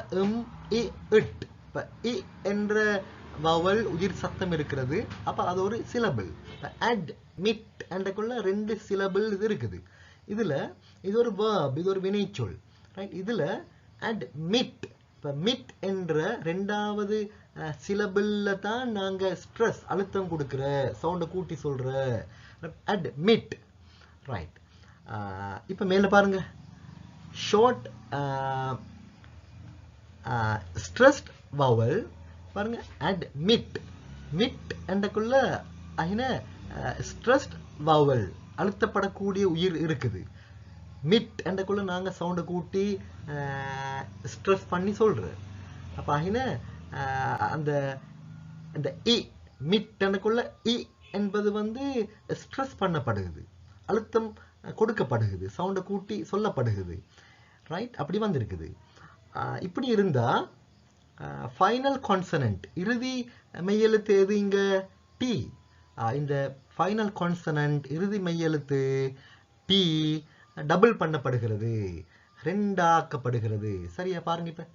இ இட், இப்போ இ என்ற வவல் உயிர் சத்தம் இருக்கிறது, அப்போ அது ஒரு சிலபிள். அட் மிட் என்றக்குள்ள 2 சிலபிள் இது இருக்குது. இதில் இது ஒரு verb, இது ஒரு வினைச்சொல். ரைட். இதில் அட் மிட், இப்போ மிட் என்ற 2வது சிலபிள்ல தான் நாங்க ஸ்ட்ரெஸ் அழுத்தம் கொடுக்குற சவுண்டை கூட்டி சொல்ற admit ரைட். இப்போ மேல பாருங்க ஷார்ட் ஸ்ட்ரெஸ்ட் வவல் பாருங்க admit மிட் என்றக்குள்ள அகின ஸ்ட்ரெஸ்ட் வவல் அழுத்தப்படக்கூடிய உயிர் இருக்குது. மிட் என்றக்குள்ள நாங்க சவுண்டை கூட்டி ஸ்ட்ரெஸ் பண்ணி சொல்றோம். அப்ப அகின அந்த அந்த இ மிட் என்றக்குள்ள இ என்பது வந்து ஸ்ட்ரெஸ் பண்ணப்படுகிறது, அழுத்தம் கொடுக்கப்படுகிறது, சவுண்டை கூட்டி சொல்லப்படுகிறது. ரைட், அப்படி வந்திருக்குது. இப்படி இருந்தா ஃபைனல் கான்சனன்ட் இறுதி மெய்யெழுத்து எது இங்க டி. இந்த ஃபைனல் கான்சனன்ட் இறுதி மெய்யெழுத்து பி டபுள் பண்ணப்படுகிறது, ரெண்டாக்கப்படுகிறது. சரியா பாருங்க. இப்ப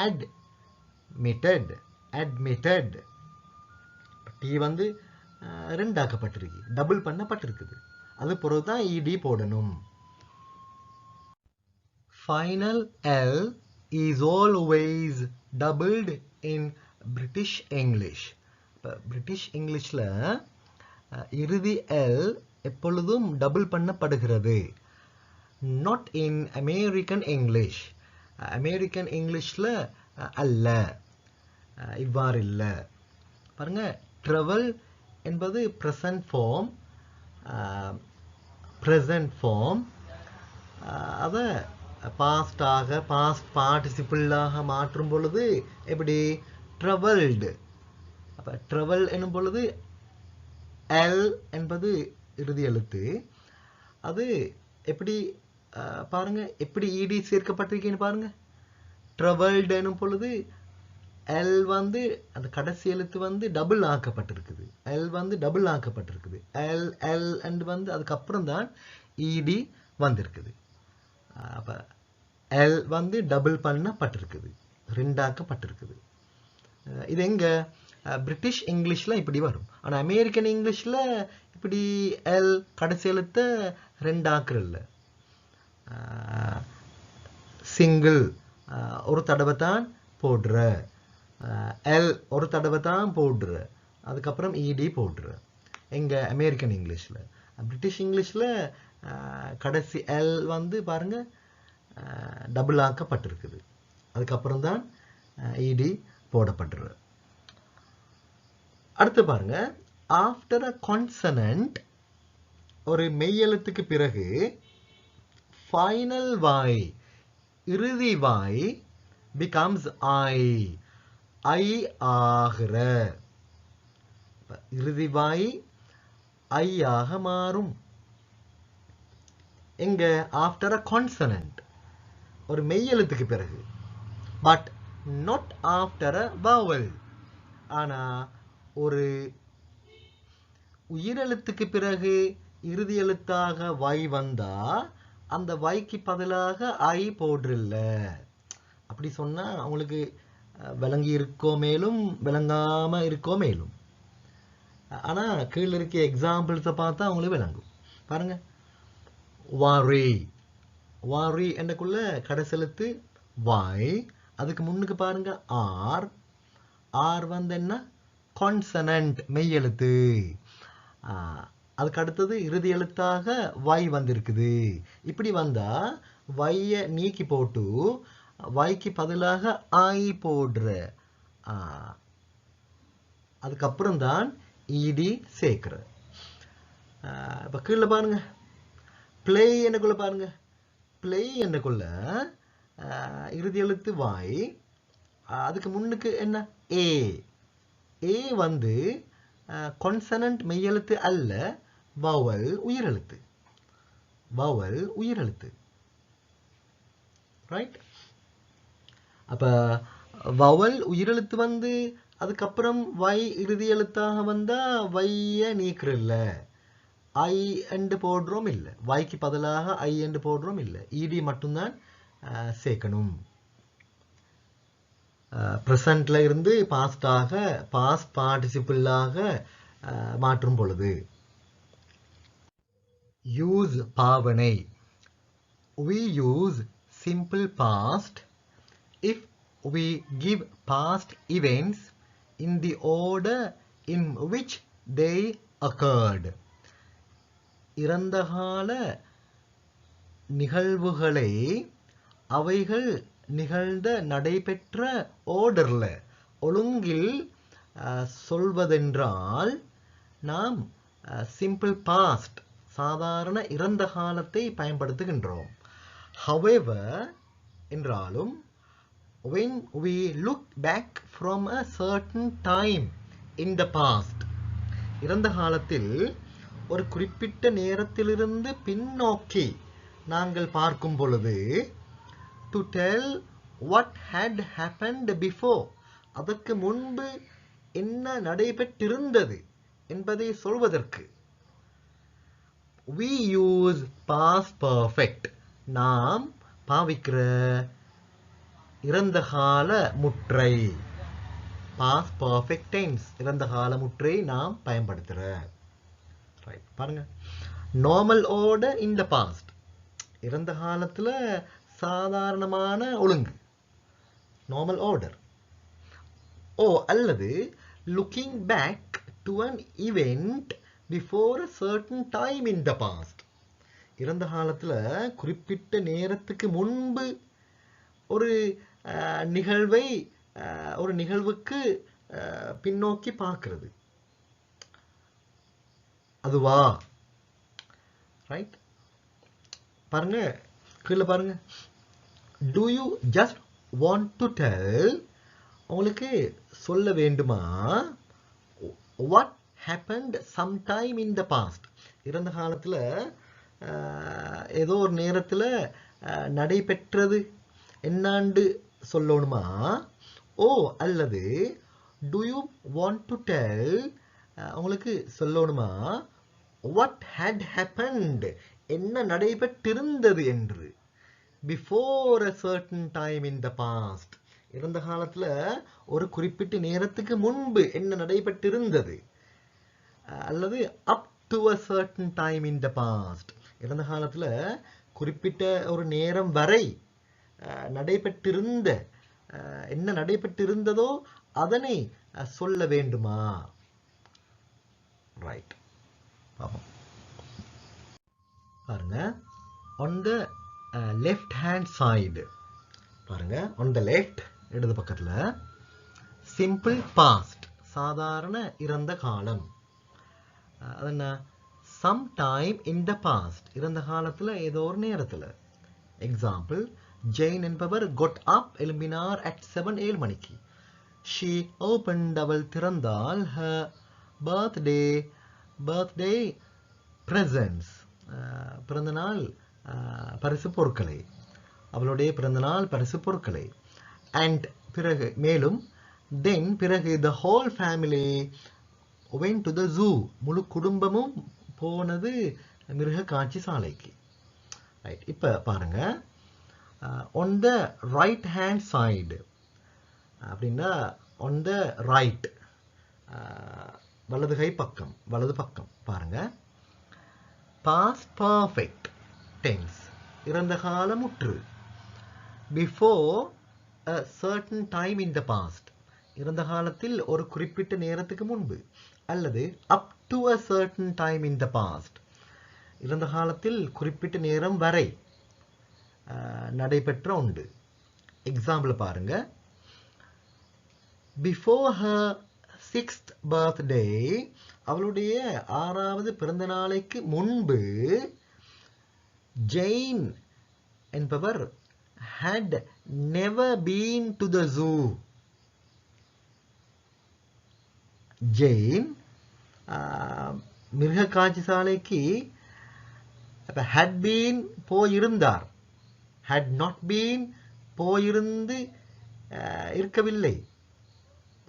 admitted admitted டி வந்து ரெண்டாக்கப்பட்டிருக்கு, டபுள் பண்ணப்பட்டிருக்குது. அது பிறகுதான் இடி போடணும். Final L is always doubled in British English. British இங்கிலீஷ்ல இறுதி எல் எப்பொழுதும் டபுள் பண்ணப்படுகிறது. not in American English. American இங்கிலீஷ்ல அல்ல, இவ்வாறு இல்ல. பாருங்க travel என்பது present form அத பாஸ்டாக பாஸ்ட் பார்ட்டிசிபிளாக மாற்றும் பொழுது எப்படி ட்ராவல்டு. அப்ப ட்ராவல் என்னும் பொழுது எல் என்பது இறுதி எழுத்து. அது எப்படி பாருங்க எப்படி இடி சேர்க்கப்பட்டிருக்கேன்னு பாருங்க. ட்ராவல்டு என்னும் பொழுது எல் வந்து அந்த கடைசி எழுத்து வந்து டபுள் ஆக்கப்பட்டிருக்குது, எல் வந்து டபுள் ஆக்கப்பட்டிருக்குது. எல் எல் அண்ட் வந்து அதுக்கப்புறம் தான் இடி வந்திருக்குது. அப்ப எல் வந்து டபுள் பண்ணப்பட்டிருக்குது, ரெண்டாக்கப்பட்டிருக்குது. இது எங்க பிரிட்டிஷ் இங்கிலீஷ்ல இப்படி வரும். ஆனா அமெரிக்கன் இங்கிலீஷ்ல இப்படி எல் கடைசி எழுத்த ரெண்டாக்குறல்ல. சிங்கிள் ஒரு தடவை தான் போடுற, எல் ஒரு தடவை தான் போடுற, அதுக்கப்புறம் இடி போடுற. எங்க அமெரிக்கன் இங்கிலீஷ்ல. பிரிட்டிஷ் இங்கிலீஷ்ல கடைசி எல் வந்து பாருங்க டபுள் ஆக்கப்பட்டிருக்குது, அதுக்கப்புறம் தான் இடி போடப்பட்டிருக்கு. அடுத்து பாருங்க ஆஃப்டர் அ கான்சனன்ட் ஒரு மெய்யெழுத்துக்கு பிறகு ஃபைனல் வாய் இறுதி வாய் பிகம்ஸ் ஐ ஐ ஆகிற. இறுதி வாய் ஐ ஆக மாறும். எங்க ஆஃப்டர் அ கான்சனன்ட் ஒரு மெய்யெழுத்துக்கு பிறகு, but not after a vowel. ஆனா ஒரு உயிரெழுத்துக்கு பிறகு இறுதி எழுத்தாக வை வந்தா அந்த வைக்கு பதிலாக ஐ போடுறில்ல. அப்படி சொன்னா அவங்களுக்கு விளங்கி இருக்கோ மேலும் விளங்காம இருக்கோ மேலும். ஆனா கீழே இருக்க எக்ஸாம்பிள்ஸை பார்த்தா அவங்களுக்கு விளங்கும். பாருங்க worry worry என்னக்குள்ள கடைசி எழுத்து வாய், அதுக்கு முன்னுக்கு பாருங்க ஆர். ஆர் வந்து என்ன கான்சனன்ட் மெய்யெழுத்து. அதுக்கு அடுத்தது இறுதி எழுத்தாக வை வந்திருக்குது. இப்படி வந்தா வைய நீக்கி போட்டு வைக்கு பதிலாக ஐ போடுற, அதுக்கப்புறம் தான் இடி சேர்க்கிற. இப்ப கீழே பாருங்க பிளே என்னக்குள்ள பாருங்க, பிளே என்னக்குள்ள இறுதி எழுத்து வாய், அதுக்கு முன்னுக்கு என்ன ஏ. ஏ வந்து கான்சனன்ட் மெய்யெழுத்து அல்ல, வவல் உயிரெழுத்து. வவல் உயிரெழுத்து. ரைட். அப்ப வவல் உயிரெழுத்து வந்து அதுக்கப்புறம் வை இறுதி எழுத்தாக வந்தா வைய நீக்கிறல்ல, ஐ என்று போடுறோம் இல்லை, வைக்கு பதிலாக ஐ என்று போடுறோம் இல்லை, இடி மட்டும்தான் சேர்க்கணும். ப்ரெசன்ட்ல இருந்து பாஸ்டாக பாஸ்ட் பார்ட்டிசிபிளாக மாற்றும் பொழுது. யூஸ் பாவனை. We use simple past if we give past events in the order in which they occurred. இறந்த கால நிகழ்வுகளை அவைகள் நிகழ்ந்த நடைபெற்ற ஆர்டர்ல ஒழுங்கில் சொல்வதென்றால் நாம் சிம்பிள் பாஸ்ட் சாதாரண இறந்த காலத்தை பயன்படுத்துகின்றோம். However, என்றாலும் when we look back from a certain time in the past, இறந்த காலத்தில் ஒரு குறிப்பிட்ட நேரத்திலிருந்து பின்னோக்கி நாங்கள் பார்க்கும் பொழுது to tell what had happened before, அதற்கு முன்பு என்ன நடைபெற்றிருந்தது என்பதை சொல்வதற்கு we use past perfect, நாம் பாவிக்கிற இறந்த கால முற்றை past perfect tense, இறந்த கால முற்றை நாம் பயன்படுத்துற. ரைட், பாருங்க. Normal order in the past, இறந்த காலத்துல சாதாரணமான ஒழுங்கு நார்மல் ஆர்டர். அல்லது looking back to an event before a certain time in the past, இறந்த காலத்துல குறிப்பிட்ட நேரத்துக்கு முன்பு ஒரு நிகழ்வை ஒரு நிகழ்வுக்கு பின்னோக்கி பார்க்கிறது, அதுவா? ரைட், பாருங்க, கீழே பாருங்க. Do you just want to tell, உங்களுக்கு சொல்ல வேண்டுமா what happened sometime in the past, இறந்த காலத்துல ஏதோ ஒரு நேரத்துல நடைபெற்றது என்னாண்டு சொல்லணுமா? அல்லது do you want to tell, உங்களுக்கு சொல்லணுமா what had happened, என்ன நடைபெற்றிருந்தது என்று before a certain time in the past, இறந்த காலத்துல ஒரு குறிப்பிட்ட நேரத்துக்கு முன்பு என்ன நடைபெற்றிருந்தது, அல்லது up to a certain time in the past, இறந்த காலத்துல குறிப்பிட்ட ஒரு நேரம் வரை நடைபெற்றிருந்த என்ன நடைபெற்றிருந்ததோ அதனை சொல்ல வேண்டுமா? ரைட், பாருங்க. on the left hand side, பாருங்க, on the left, இடது பக்கத்துல simple past சாதாரண இறந்த காலம், அது என்ன? sometime in the past, இறந்த காலத்துல ஏதோ ஒரு நேரத்துல. எக்ஸாம்பிள், ஜெயின் என்பவர் got up, எழும்பினார் at 7 7 மணிக்கு. she opened, அவள் திறந்தாள், her birthday presents, பிறந்தநாள் பரிசு பொருட்களை, அவளுடைய பிறந்தநாள் பரிசு பொருட்களை. and பிறகு மேலும் then பிறகு the whole family went to the zoo, முழு குடும்பமும் போனது மிருக காட்சி சாலைக்கு. ரைட், இப்ப பாருங்க, on the right hand side அப்படின்னா on the right, வலது கை பக்கம், வலது பக்கம் பாருங்க, past perfect tense, இறந்த கால முற்று, before a certain time in the past, இறந்த காலத்தில் ஒரு குறிப்பிட்ட நேரத்துக்கு முன்பு, அல்லது up to a certain time in the past, இறந்த காலத்தில் குறிப்பிட்ட நேரம் வரை நடைபெற்ற உண்டு. எக்ஸாம்பிள் பாருங்க, before her 6th birthday, அவளுடைய 6வது பிறந்த நாளைக்கு முன்பு ஜெயின் என்பவர் had never been to the zoo, Jain மிருக காட்சி சாலைக்கு had been போயிருந்தார், had not been போயிருந்து இருக்கவில்லை,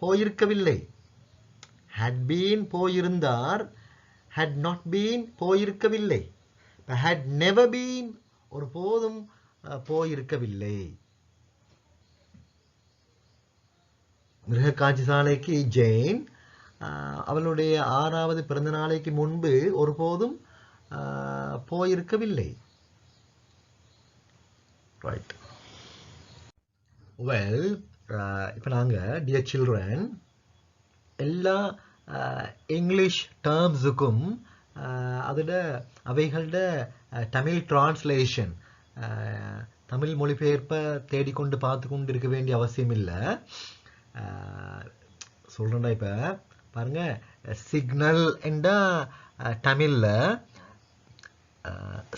போயிருக்கவில்லை. had been போயிருந்தார், had not been போயிருக்கவில்லை. had never been ஒரு போதும் போயிருக்கவில்லை. மிருக காட்சி சாலைக்கு ஜெயின் அவளுடைய 6வது பிறந்த நாளைக்கு முன்பு ஒருபோதும் போயிருக்கவில்லை. ரைட், வெல், இப்போ நாங்கள் டியர் சில்ட்ரன் எல்லா இங்கிலீஷ் டேர்ம்ஸுக்கும் அதில் அவைகளோட தமிழ் டிரான்ஸ்லேஷன் தமிழ் மொழிபெயர்ப்பை தேடிக்கொண்டு பார்த்து கொண்டு இருக்க வேண்டிய அவசியம் இல்லை. சொல்கிறேன்டா இப்போ பாருங்க, சிக்னல் என்ற தமிழில்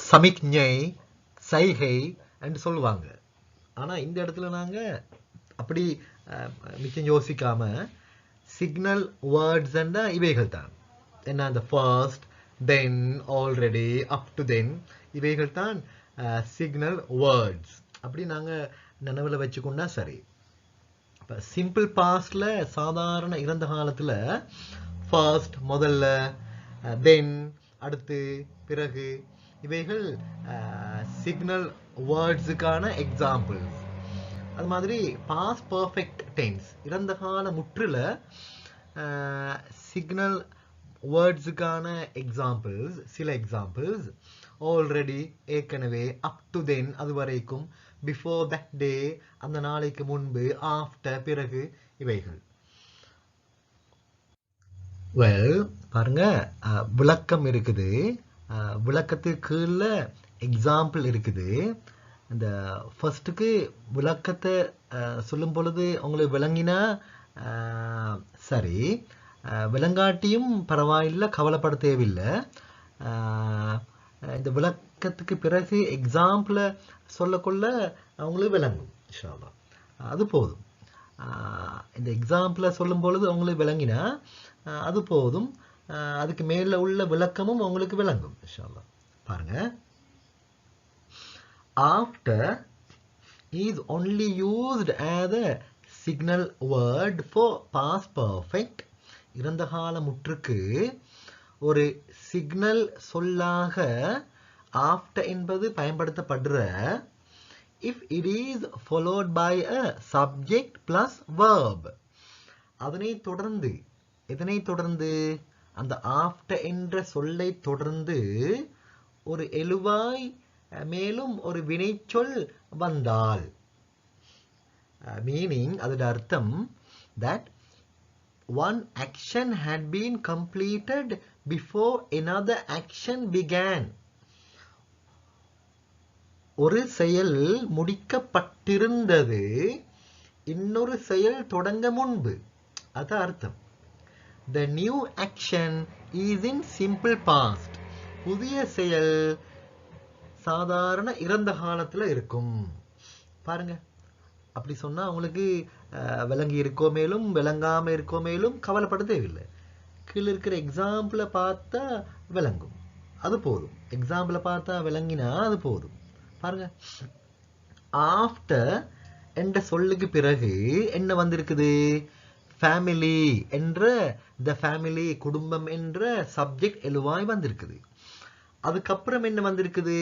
சமிக்ஞை, சைகை என்று சொல்லுவாங்க. ஆனால் இந்த இடத்துல நாங்கள் அப்படி மிச்சம் யோசிக்காம சிக்னல் வேர்ட்ஸ் என்ற இவைகள் தான். என்ன, அந்த first, then, already, up to தென், இவைகள் தான் சிக்னல் வேர்ட்ஸ். அப்படி நாங்கள் நினைவில் வச்சுக்கொண்டா சரி. இப்போ சிம்பிள் பாஸ்டில் சாதாரண இறந்த காலத்தில் ஃபர்ஸ்ட் முதல்ல, தென் அடுத்து, பிறகு, இவைகள் சிக்னல் வேர்ட்ஸுக்கான எக்ஸாம்பிள்ஸ். அது மாதிரி பாஸ்ட் பர்ஃபெக்ட் டென்ஸ் இறந்த கால முற்றில் சிக்னல் வேர்ட்ஸுக்கான எக்ஸாம்பிள்ஸ், சில எக்ஸாம்பிள்ஸ் ஆல்ரெடி ஏற்கனவே, அப் டு தென் அது வரைக்கும், பிஃபோர் தட் டே அந்த நாளைக்கு முன்பு, ஆஃப்டர் பிறகு, இவைகள். வெல் பாருங்க, விளக்கம் இருக்குது, விளக்கத்துக்கு கீழே எக்ஸாம்பிள் இருக்குது. இந்த ஃபர்ஸ்ட்டுக்கு விளக்கத்தை சொல்லும் பொழுது உங்களுக்கு விளங்கினா சரி, விளங்காட்டியும் பரவாயில்லை, கவலைப்பட தேவையில்லை. இந்த விளக்கத்துக்கு பிறகு எக்ஸாம்பிளை சொல்லக்கொள்ள அவங்களுக்கு விளங்கும் இன்ஷா அல்லாஹ். அது போதும். இந்த எக்ஸாம்பிளை சொல்லும் பொழுது அவங்களுக்கு விளங்கினா அது போதும். அதுக்கு மேலே உள்ள விளக்கமும் அவங்களுக்கு விளங்கும் இன்ஷா அல்லாஹ். பாருங்க, after is only used as a signal word for past perfect. இறந்த கால முற்றுக்கு ஒரு சிக்னல் சொல்லாக after என்பது பயன்படுத்தப்படுற if it is followed by a subject plus verb. அதனை தொடர்ந்து, எதனை தொடர்ந்து, அந்த after என்ற சொல்லை தொடர்ந்து ஒரு எழுவாய் மேலும் ஒரு வினைச்சொல் வந்தால், மீனிங் அதோட அர்த்தம் that one action had been completed before another action began. ஒரு செயல் முடிக்கப்பட்டிருந்தது இன்னொரு செயல் தொடங்க முன்பு, அது அர்த்தம். The new action is in simple past. புதிய செயல் சாதாரண இறந்த காலத்துல இருக்கும். பாருங்க, அப்படி சொன்னா உங்களுக்கு விளங்கி இருக்கோ மேலும் விளங்காம இருக்கோ மேலும் கவலைப்பட தேவையில்லை. கீழே இருக்கிற எக்ஸாம்பிளை பார்த்தா விளங்கும், அது போதும். எக்ஸாம்பிளை பார்த்தா விளங்கினா அது போதும். பாருங்க, ஆஃப்டர் என்ற சொல்லுக்கு பிறகு என்ன வந்திருக்குது, ஃபேமிலி என்ற, த ஃபேமிலி குடும்பம் என்ற சப்ஜெக்ட் எழுவாய் வந்திருக்குது. அதுக்கப்புறம் என்ன வந்திருக்குது,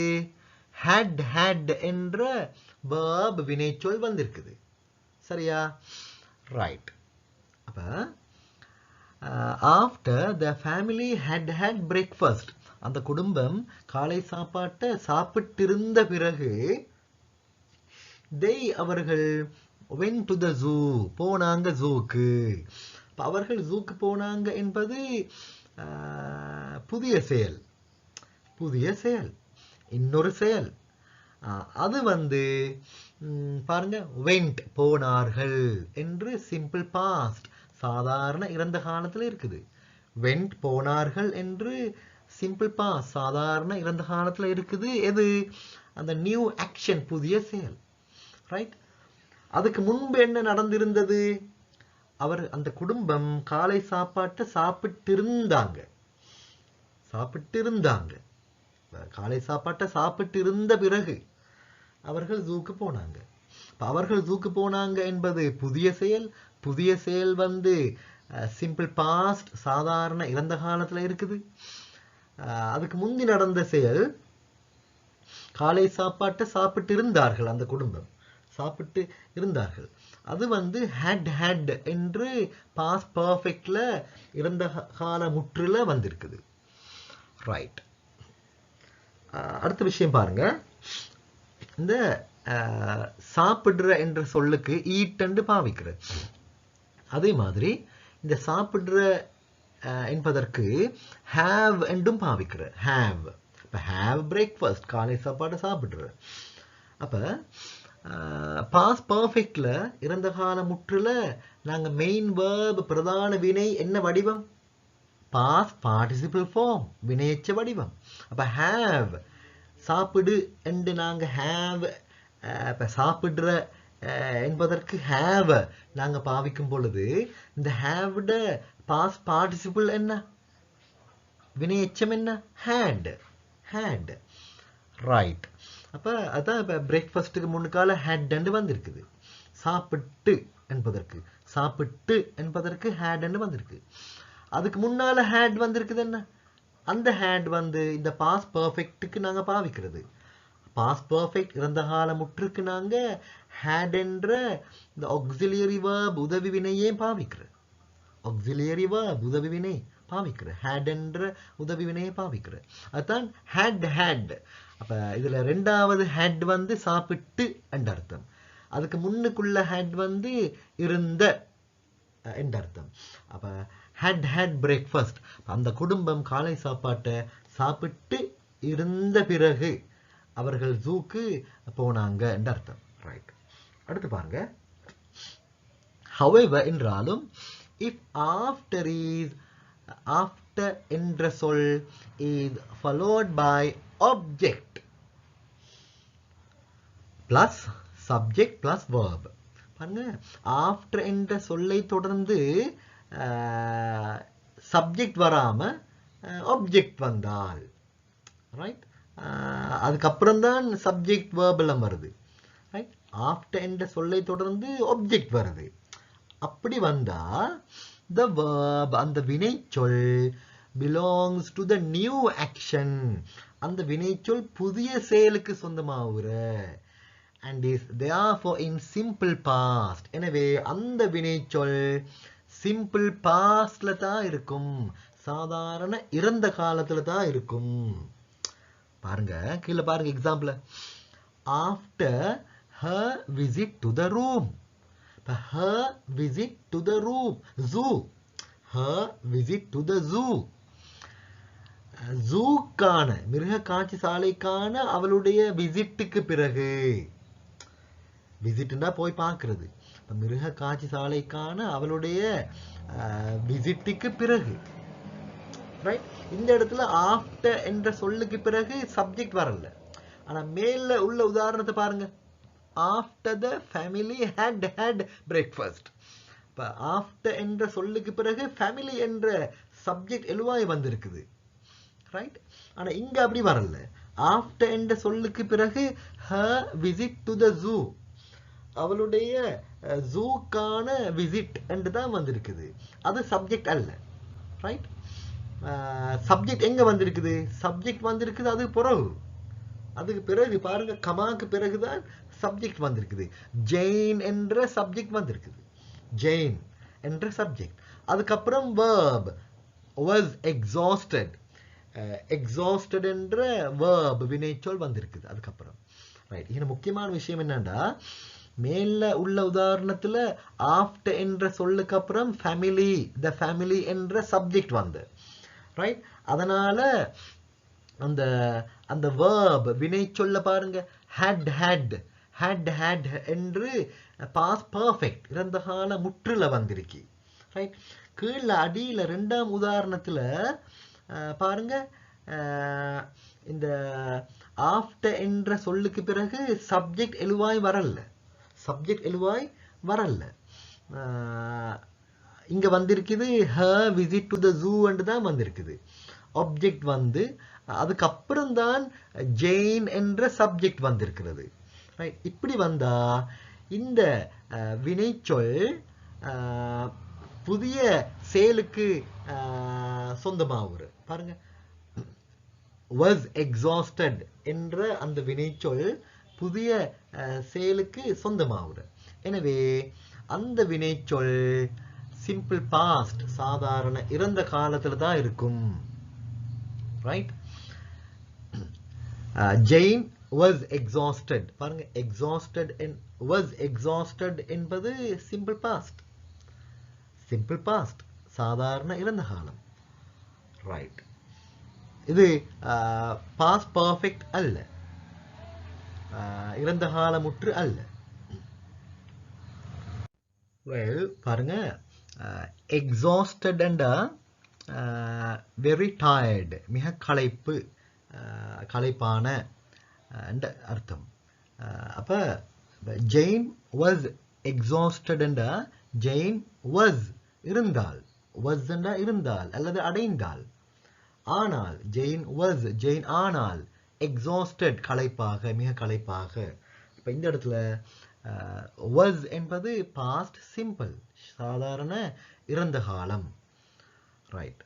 had had என்ற verb வினைச்சொல் வந்திருக்குது. சரியா? ரைட். அப்ப after the family had had breakfast, அந்த குடும்பம் காலை சாப்பாட்டை சாப்பிட்டிருந்த பிறகு they அவர்கள் went to the zoo, போனாங்க ஜூக்கு. அவர்கள் ஜூக்கு போனாங்க என்பது புதிய செயல், புதிய செயல், இன்னொரு செயல். அது வந்து பாருங்க, went போனார்கள் என்று சிம்பிள் பாஸ்ட் சாதாரண இறந்த காலத்தில் இருக்குது. went போனார்கள் என்று சிம்பிள் பாஸ்ட் சாதாரண இறந்த காலத்தில் இருக்குது. எது, அந்த நியூ ஆக்ஷன், புதிய செயல். ரைட். அதுக்கு முன்பு என்ன நடந்திருந்தது, அவர் அந்த குடும்பம் காலை சாப்பாட்டை சாப்பிட்டிருந்தாங்க, காலை சாப்பாட்டை சாப்பிட்டு இருந்த பிறகு அவர்கள் ஜூக்கு போனாங்க. அவர்கள் ஜூக்கு போனாங்க என்பது புதிய செயல். புதிய செயல் வந்து சிம்பிள் பாஸ்ட் சாதாரண இறந்த காலத்துல இருக்குது. அதுக்கு முந்தி நடந்த செயல் காலை சாப்பாட்டை சாப்பிட்டு இருந்தார்கள், அந்த குடும்பம் சாப்பிட்டு இருந்தார்கள். அது வந்து had என்று பாஸ்ட் பர்ஃபெக்ட்ல இறந்த கால முற்றுல வந்திருக்குது. ரைட். அடுத்த விஷயம் பாருங்க, இந்த சாப்பிடுற என்ற சொல்லுக்கு ஈட் என்று பாவிக்கிறது. அதே மாதிரி இந்த சாப்பிடுற என்பதற்கு have என்றும் பாவிக்கிற have. இப்போ have breakfast, காலை சாப்பாடு சாப்பிடுற. அப்போ பாஸ்ட் பர்ஃபெக்ட்ல இறந்த கால முற்றுல நாங்கள் மெயின் வேர்ப் பிரதான வினை என்ன வடிவம்? பாஸ்ட் பார்ட்டிசிபிள் ஃபார்ம், வினையச்ச வடிவம். அப்போ have சாப்பிடு என்று நாங்கள் have இப்போ சாப்பிடுற என்பதற்கு have நாங்கள் பாவிக்கும் பொழுது இந்த haveட பாஸ்ட் பார்ட்டிசிபிள் என்ன? வினையச்சம் என்ன? had. ரைட். அப்போ அதான் இப்போ பிரேக்ஃபாஸ்ட்டுக்கு முன்னுக்கால had என்று வந்திருக்குது. சாப்பிட்டு என்பதற்கு had என்று வந்திருக்கு. அதுக்கு முன்னால had வந்திருக்குது என்ன? அந்த had வந்து இந்த பாஸ்ட் பர்ஃபெக்ட்டுக்கு நாங்கள் பாவிக்கிறது. பாஸ்ட் பர்ஃபெக்ட் இறந்த கால முற்றுக்கு நாங்கள் had என்ற இந்த ஆக்சிலியரி வேர்ப் உதவி வினையே பாவிக்கிறோம். ஆக்சிலியரி வேர்ப் உதவி வினை பாவிக்கிற had என்ற உதவி வினையை பாவிக்கிற. அதுதான் had. அப்ப இதுல ரெண்டாவது had வந்து சாப்பிட்டு என்ற அர்த்தம். அதுக்கு முன்னுக்குள்ள had வந்து இருந்த என்ற அர்த்தம். அப்ப had breakfast, அந்த குடும்பம் காலை சாப்பாட்டை சாப்பிட்டு இருந்த பிறகு அவர்கள் ஜூக்கு போனாங்க என்ற அர்த்தம். ரைட். அடுத்து பாருங்க. however என்றாலும் if after என்ற சொல் is followed by object plus subject plus verb. பாருங்க, after என்ற சொல்லை தொடர்ந்து subject வராம object வந்தால், ரைட், அதுக்கப்புறம் தான் subject verb எல்லாம் வருது. ரைட். after என்ற சொல்லை தொடர்ந்து object வருது. அப்படி வந்தா the verb, அந்த வினைச்சொல் belongs to the new action, அந்த வினைச்சொல் புதிய செயலுக்கு சொந்தமாகுற, and is therefore in simple past. எனவே அந்த வினைச்சொல் simple pastல தான் இருக்கும், சாதாரண இறந்த காலத்துல தான் இருக்கும். பாருங்க, கீழே பாருங்க example. after her visit to the room. her visit to the room, zoo. her visit to the zoo. ஜூக்கான மிருக காட்சி சாலைக்கான அவளுடைய விசிட்டுக்கு பிறகு, விசிட்னா போய் பார்க்கிறது, மிருக காட்சி சாலைக்கான அவளுடைய விசிட்டுக்கு பிறகு. ரைட். இந்த இடத்துல ஆஃப்டர் என்ற சொல்லுக்கு பிறகு சப்ஜெக்ட் வரல. ஆனா மேல உள்ள உதாரணத்தை பாருங்க. after the family had breakfast. இப்ப after என்ற சொல்லுக்கு பிறகு family என்ற சப்ஜெக்ட் எழுவாய் வந்திருக்குது. ரைட். ஆனா இங்க அப்படி வரல. after என்ற சொல்லுக்கு பிறகு her visit to the zoo, அவளுடைய ஜூக்கான விசிட் என்று தான் வந்திருக்குது. அது சப்ஜெக்ட் அல்ல. ரைட். சப்ஜெக்ட் எங்க வந்திருக்குது? சப்ஜெக்ட் வந்திருக்குது அது அதுக்கு பிறகு பாருங்க, கமாக்கு பிறகுதான் சப்ஜெக்ட் வந்திருக்குது. ஜெயின் என்ற சப்ஜெக்ட் வந்திருக்குது. ஜெயின் என்ற சப்ஜெக்ட். அதுக்கப்புறம் verb was exhausted. exhausted என்ற verb வினைச்சொல் வந்திருக்குது அதுக்கப்புறம். ரைட். இது முக்கியமான விஷயம் என்னன்னா, மேல உள்ள உதாரணத்துல after என்ற சொல்லுக்கு அப்புறம் family, the family என்ற சப்ஜெக்ட் வந்து, ரைட். அதனால அந்த verb வினைச்சொல்ல பாருங்க, had என்று past perfect இறந்த கால முற்றுல வந்திருக்கு. ரைட். கீழே அடியில இரண்டாம் உதாரணத்துல பாருங்க, இந்த after என்ற சொல்லுக்கு பிறகு சப்ஜெக்ட் எழுவாய் வரல. இங்க வந்திருக்குது her visit to the zoo என்று தான் வந்திருக்குது. ஆப்ஜெக்ட் வந்து அதுக்கப்புறம் தான் ஜெயின் என்ற சப்ஜெக்ட் வந்திருக்கிறது. ரைட். இப்படி வந்தா இந்த வினைச்சொல் புதிய செயலுக்கு சொந்தமாகுது. பாருங்க, was exhausted என்ற அந்த வினைச்சொல் புதிய செயலுக்கு சொந்தமாகுது. எனவே அந்த வினைச்சொல் சிம்பிள் பாஸ்ட், சாதாரண இறந்த காலத்துல தான் இருக்கும். ரைட். Jain was exhausted. பாருங்க, exhausted was exhausted என்பது simple past. சாதாரண இறந்த காலம். ரைட். இது பாஸ்ட் பர்ஃபெக்ட் அல்ல, இறந்த காலமுற்று அல்ல. வெல் பாருங்க, எக்ஸாஸ்டட் அண்ட் வெரி டயர்டு, மிக களைப்பு, களைப்பான அர்த்தம். அப்ப Jain was exhausted and Jain was இருந்தால், வாஸ் இருந்தால் அல்லது அடைந்தால். ஆனால் ஜெயின் வாஸ், ஜெயின் ஆனால், எக்ஸாஸ்டட் களைப்பாக, மிக களைப்பாக. இப்போ இந்த இடத்துல வாஸ் என்பது பாஸ்ட் சிம்பிள், சாதாரண இறந்த காலம். ரைட்.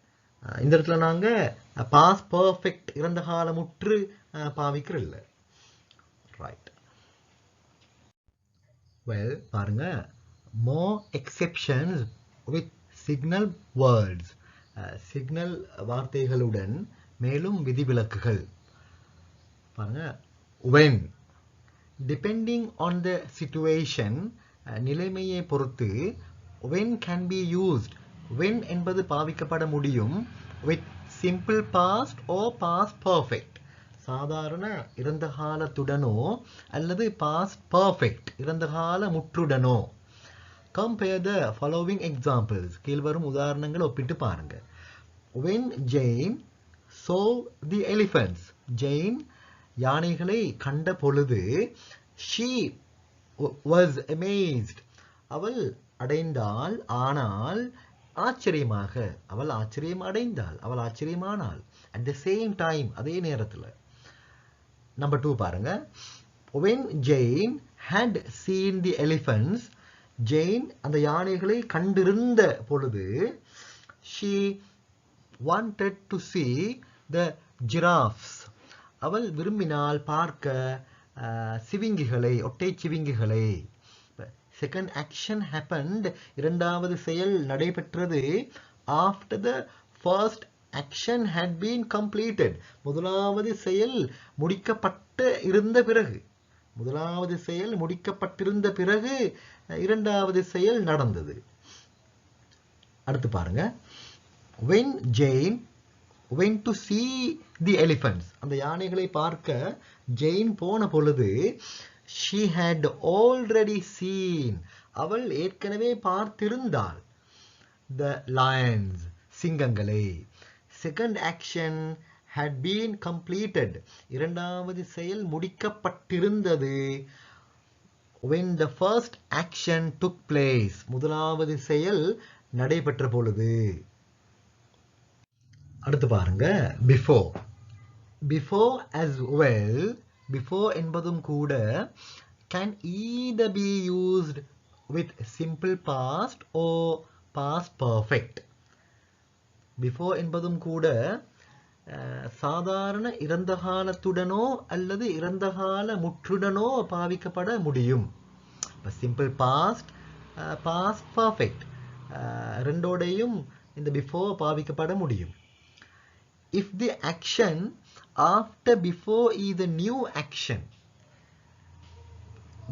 இந்த இடத்துல நாங்க பாஸ்ட் பர்ஃபெக்ட் இறந்த காலமுற்று பாவிக்கிறோம். ரைட். வெல் பாருங்க, more exceptions with signal words, signal வார்த்தைகளுடன் மேலும் விதிவிலக்குகள். பாருங்க, when depending on the situation, நிலைமையை பொறுத்து when can be used, when என்பது பாவிக்கப்பட முடியும் with simple past or past perfect, சாதாரண இறந்த காலத்துடனோ அல்லது past perfect இறந்த கால முற்றுடனோ. Compare the following examples, கீழ்வரும் உதாரணங்கள் ஒப்பிட்டு பாருங்க. When Jane saw the elephants, Jane யானைகளை கண்ட பொழுது she was amazed, அவள் அடைந்தாள், ஆனால் ஆச்சரியமாக, அவள் ஆச்சரியம் அடைந்தாள், அவள் ஆச்சரியமானாள். at the same time, அதே நேரத்தில். நம்பர் 2 பாருங்க. when Jane had seen the elephants, Jain அந்த யானைகளை கண்டிருந்த பொழுது she wanted to see the giraffes, அவள் விரும்பினால் பார்க்க சிவிங்கிகளை, ஒட்டை சிவிங்கிகளை. செகண்ட் ஆக்ஷன் happened, இரண்டாவது செயல் நடைபெற்றது after the first action had been completed, முதலாவது செயல் முடிக்கப்பட்டு இருந்த பிறகு, முதலாவது செயல் முடிக்கப்பட்டிருந்த பிறகு இரண்டாவது செயல் நடந்தது. அடுத்து பாருங்க. when Jane went to see the elephants, அந்த யானைகளை பார்க்க ஜெயின் போன பொழுது she had already seen, அவள் ஏற்கனவே பார்த்திருந்தாள் the lions, சிங்கங்களை. second action had been completed, இரண்டாவது செயல் முடிக்கப்பட்டிருந்தது when the first action took place, முதலாவது செயல் நடைபெற்ற பொழுது. அடுத்து பாருங்க, before. before as well, before என்பதும் கூட can either be used with simple past or past perfect. before என்பதும் கூட சாதாரண இறந்த காலத்துடனோ அல்லது இறந்த கால முற்றுடனோ பாவிக்கப்பட முடியும். சிம்பிள் பாஸ்ட், பாஸ்ட் பர்ஃபெக்ட் ரெண்டோடையும் இந்த பிஃபோர் பாவிக்கப்பட முடியும். if the action after before is a new action,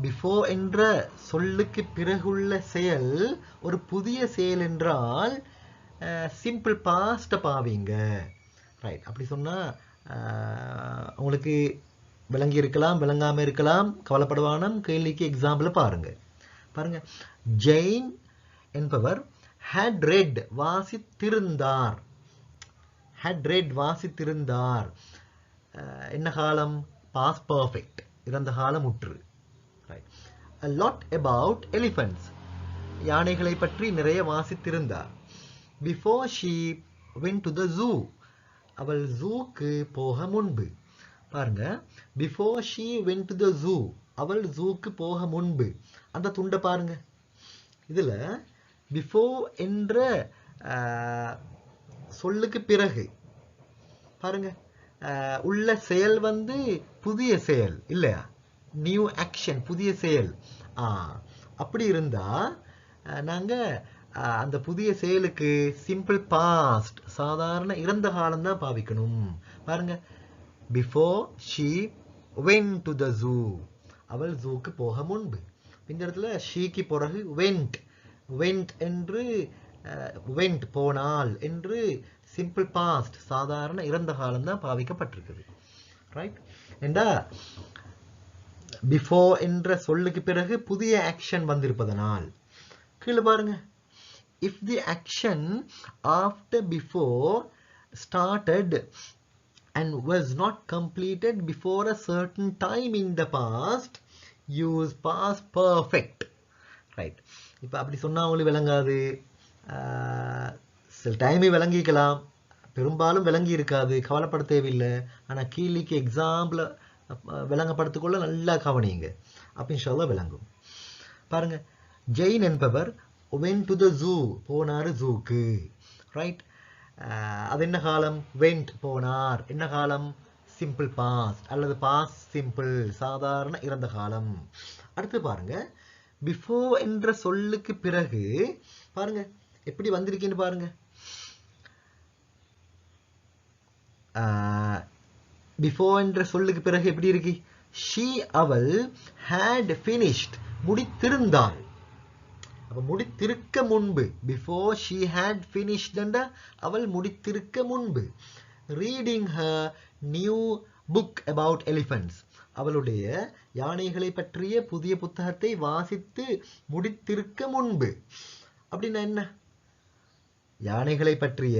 before என்ற சொல்லுக்கு பிறகுள்ள செயல் ஒரு புதிய செயல் என்றால் சிம்பிள் பாஸ்ட் பாவிங்க. ரைட். அப்படி சொன்னா உங்களுக்கு விளங்கி இருக்கலாம், விளங்காம இருக்கலாம், கவலைப்படுவானம். கேள்விக்கு எக்ஸாம்பிள் பாருங்க. பாருங்க, ஜெயின் என்பவர் had read, வாசித்திருந்தார். had read, வாசித்திருந்தார். என்ன காலம்? past perfect, இறந்த காலம் முற்று. Right. a lot about elephants, யானைகளை பற்றி நிறைய வாசித்திருந்தார். before she went to the zoo, அவள் ஜூக்கு போக முன்பு. பாருங்க, before she went to the zoo, அவள் ஜூக்கு போக முன்பு. அந்த துண்டை பாருங்க. இதுல before என்ற சொல்லுக்கு பிறகு பாருங்க உள்ள செயல் வந்து புதிய செயல் இல்லையா? நியூ ஆக்ஷன், புதிய செயல். அப்படி இருந்தா நாங்க அந்த புதிய செயலுக்கு சிம்பிள் பாஸ்ட், சாதாரண இறந்த காலம் தான் பாவிக்கணும். பாருங்க, before she went to the zoo, அவள் ஜூக்கு போக முன்பு. இந்த இடத்துல ஷீக்கு பிறகு went, went என்று went போனால் என்று சிம்பிள் பாஸ்ட் சாதாரண இறந்த காலம் தான் பாவிக்கப்பட்டிருக்குது. ரைட்? ஏண்டா பிஃபோர் என்ற சொல்லுக்கு பிறகு புதிய ஆக்ஷன் வந்திருப்பதனால். கீழே பாருங்க, if the action after before started and was not completed before a certain time in the past, use past perfect. Right? இப்போ அப்படி சொன்னா உங்களுக்கு விளங்காது. சில டைமே விளங்கிக்கலாம், பெரும்பாலும் விளங்கி இருக்காது, கவலைப்பட தேவையில்லை. ஆனால் கீழிக்கு எக்ஸாம்பிள் விளங்கப்படுத்திக்கொள்ள நல்லா கவனிங்க, அப்போ இன்ஷால்லா விளங்கும். பாருங்க, ஜெயின் என்பவர் went to the zoo, போனார் ஜூக்கு. ரைட்? அது என்ன காலம்? went போனார். என்ன காலம்? சிம்பிள் பாஸ்ட் அல்லது பாஸ்ட் சிம்பிள் சாதாரண இறந்த காலம். அடுத்து பாருங்க, பிஃபோர் என்ற சொல்லுக்கு பிறகு பாருங்க எப்படி வந்திருக்கேன்னு பாருங்க. பிஃபோர் என்ற சொல்லுக்கு பிறகு எப்படி இருக்கு? she அவள் had finished முடித்திருந்தாள். அப்ப முடித்திருக்க முன்பு, பிஃபோர் she had finished என்றா அவள் முடித்திருக்க முன்பு. reading her new book about elephants, அவளுடைய யானைகளை பற்றிய புதிய புத்தகத்தை வாசித்து முடித்திருக்க முன்பு. அப்படின்னா என்ன? யானைகளை பற்றிய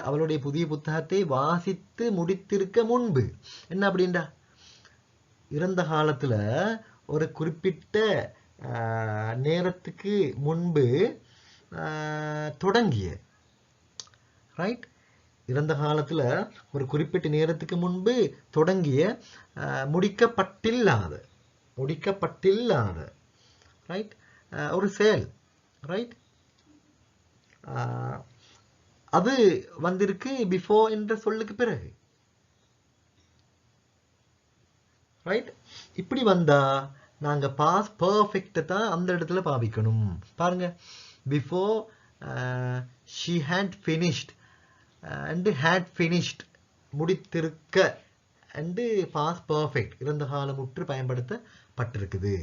அவளுடைய புதிய புத்தகத்தை வாசித்து முடித்திருக்க முன்பு என்ன அப்படின்டா? இறந்த காலத்துல ஒரு குறிப்பிட்ட நேரத்துக்கு முன்பு தொடங்கிய. ரைட்? இறந்த காலத்துல ஒரு குறிப்பிட்ட நேரத்துக்கு முன்பு தொடங்கிய முடிக்கப்பட்டில்லாத ரைட் ஒரு செயல். ரைட்? அது வந்திருக்கு பிஃபோர் என்ற சொல்லுக்கு பிறகு. ரைட்? இப்படி வந்தா நாங்க பாஸ் பர்ஃபெக்ட் தான் அந்த இடத்துல பாவிக்கணும். பாருங்க, before she had finished and had finished முடித்திருக்க and past perfect இறந்த காலம் முற்று பயன்படுத்தப்பட்டிருக்குது.